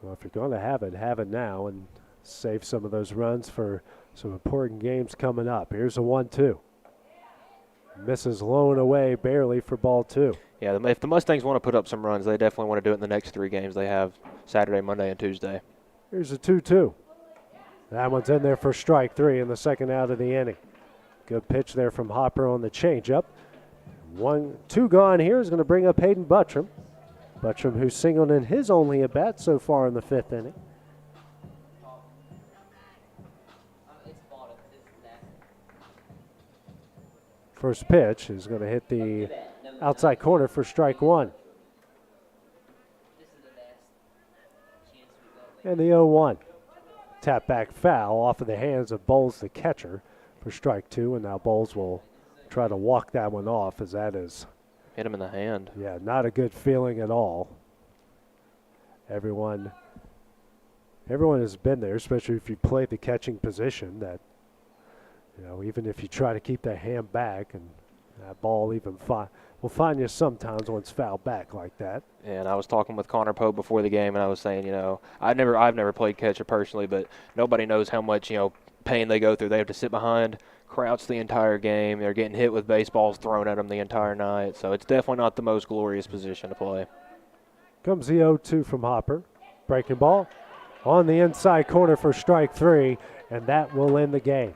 Well, if you're going to have it now and save some of those runs for some important games coming up. Here's a 1-2. Misses low and away barely for ball 2. Yeah, if the Mustangs want to put up some runs, they definitely want to do it in the next 3 games they have Saturday, Monday, and Tuesday. Here's a 2-2. That one's in there for strike 3 in the second out of the inning. Good pitch there from Hopper on the changeup. 1-2 gone here is going to bring up Hayden Buttram. Buttram, who's singled in his only at bat so far in the 5th inning. First pitch is going to hit the outside corner for strike 1. And the 0-1. Tap back foul off of the hands of Bowles, the catcher, for strike 2. And now Bowles will try to walk that one off, as that is. Hit him in the hand. Yeah, not a good feeling at all. Everyone has been there, especially if you play the catching position, that, even if you try to keep that hand back, and that ball will find you sometimes when it's fouled back like that. And I was talking with Connor Pope before the game, and I was saying, I've never played catcher personally, but nobody knows how much, pain they go through. They have to sit behind, crouch the entire game. They're getting hit with baseballs thrown at them the entire night. So it's definitely not the most glorious position to play. Comes the 0-2 from Hopper. Breaking ball on the inside corner for strike 3, and that will end the game.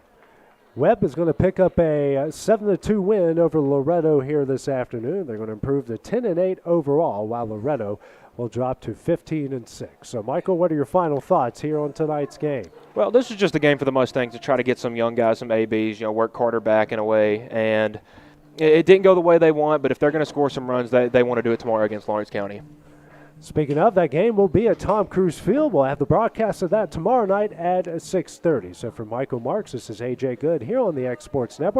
Webb is going to pick up a 7-2 win over Loretto here this afternoon. They're going to improve to 10-8 overall, while Loretto will drop to 15-6. So, Michael, what are your final thoughts here on tonight's game? Well, this is just a game for the Mustangs to try to get some young guys, some ABs, work Carter back in a way. And it didn't go the way they want, but if they're going to score some runs, they want to do it tomorrow against Lawrence County. Speaking of, that game will be at Tom Cruise Field. We'll have the broadcast of that tomorrow night at 6:30. So for Michael Marks, this is A.J. Good here on the X Sports Network.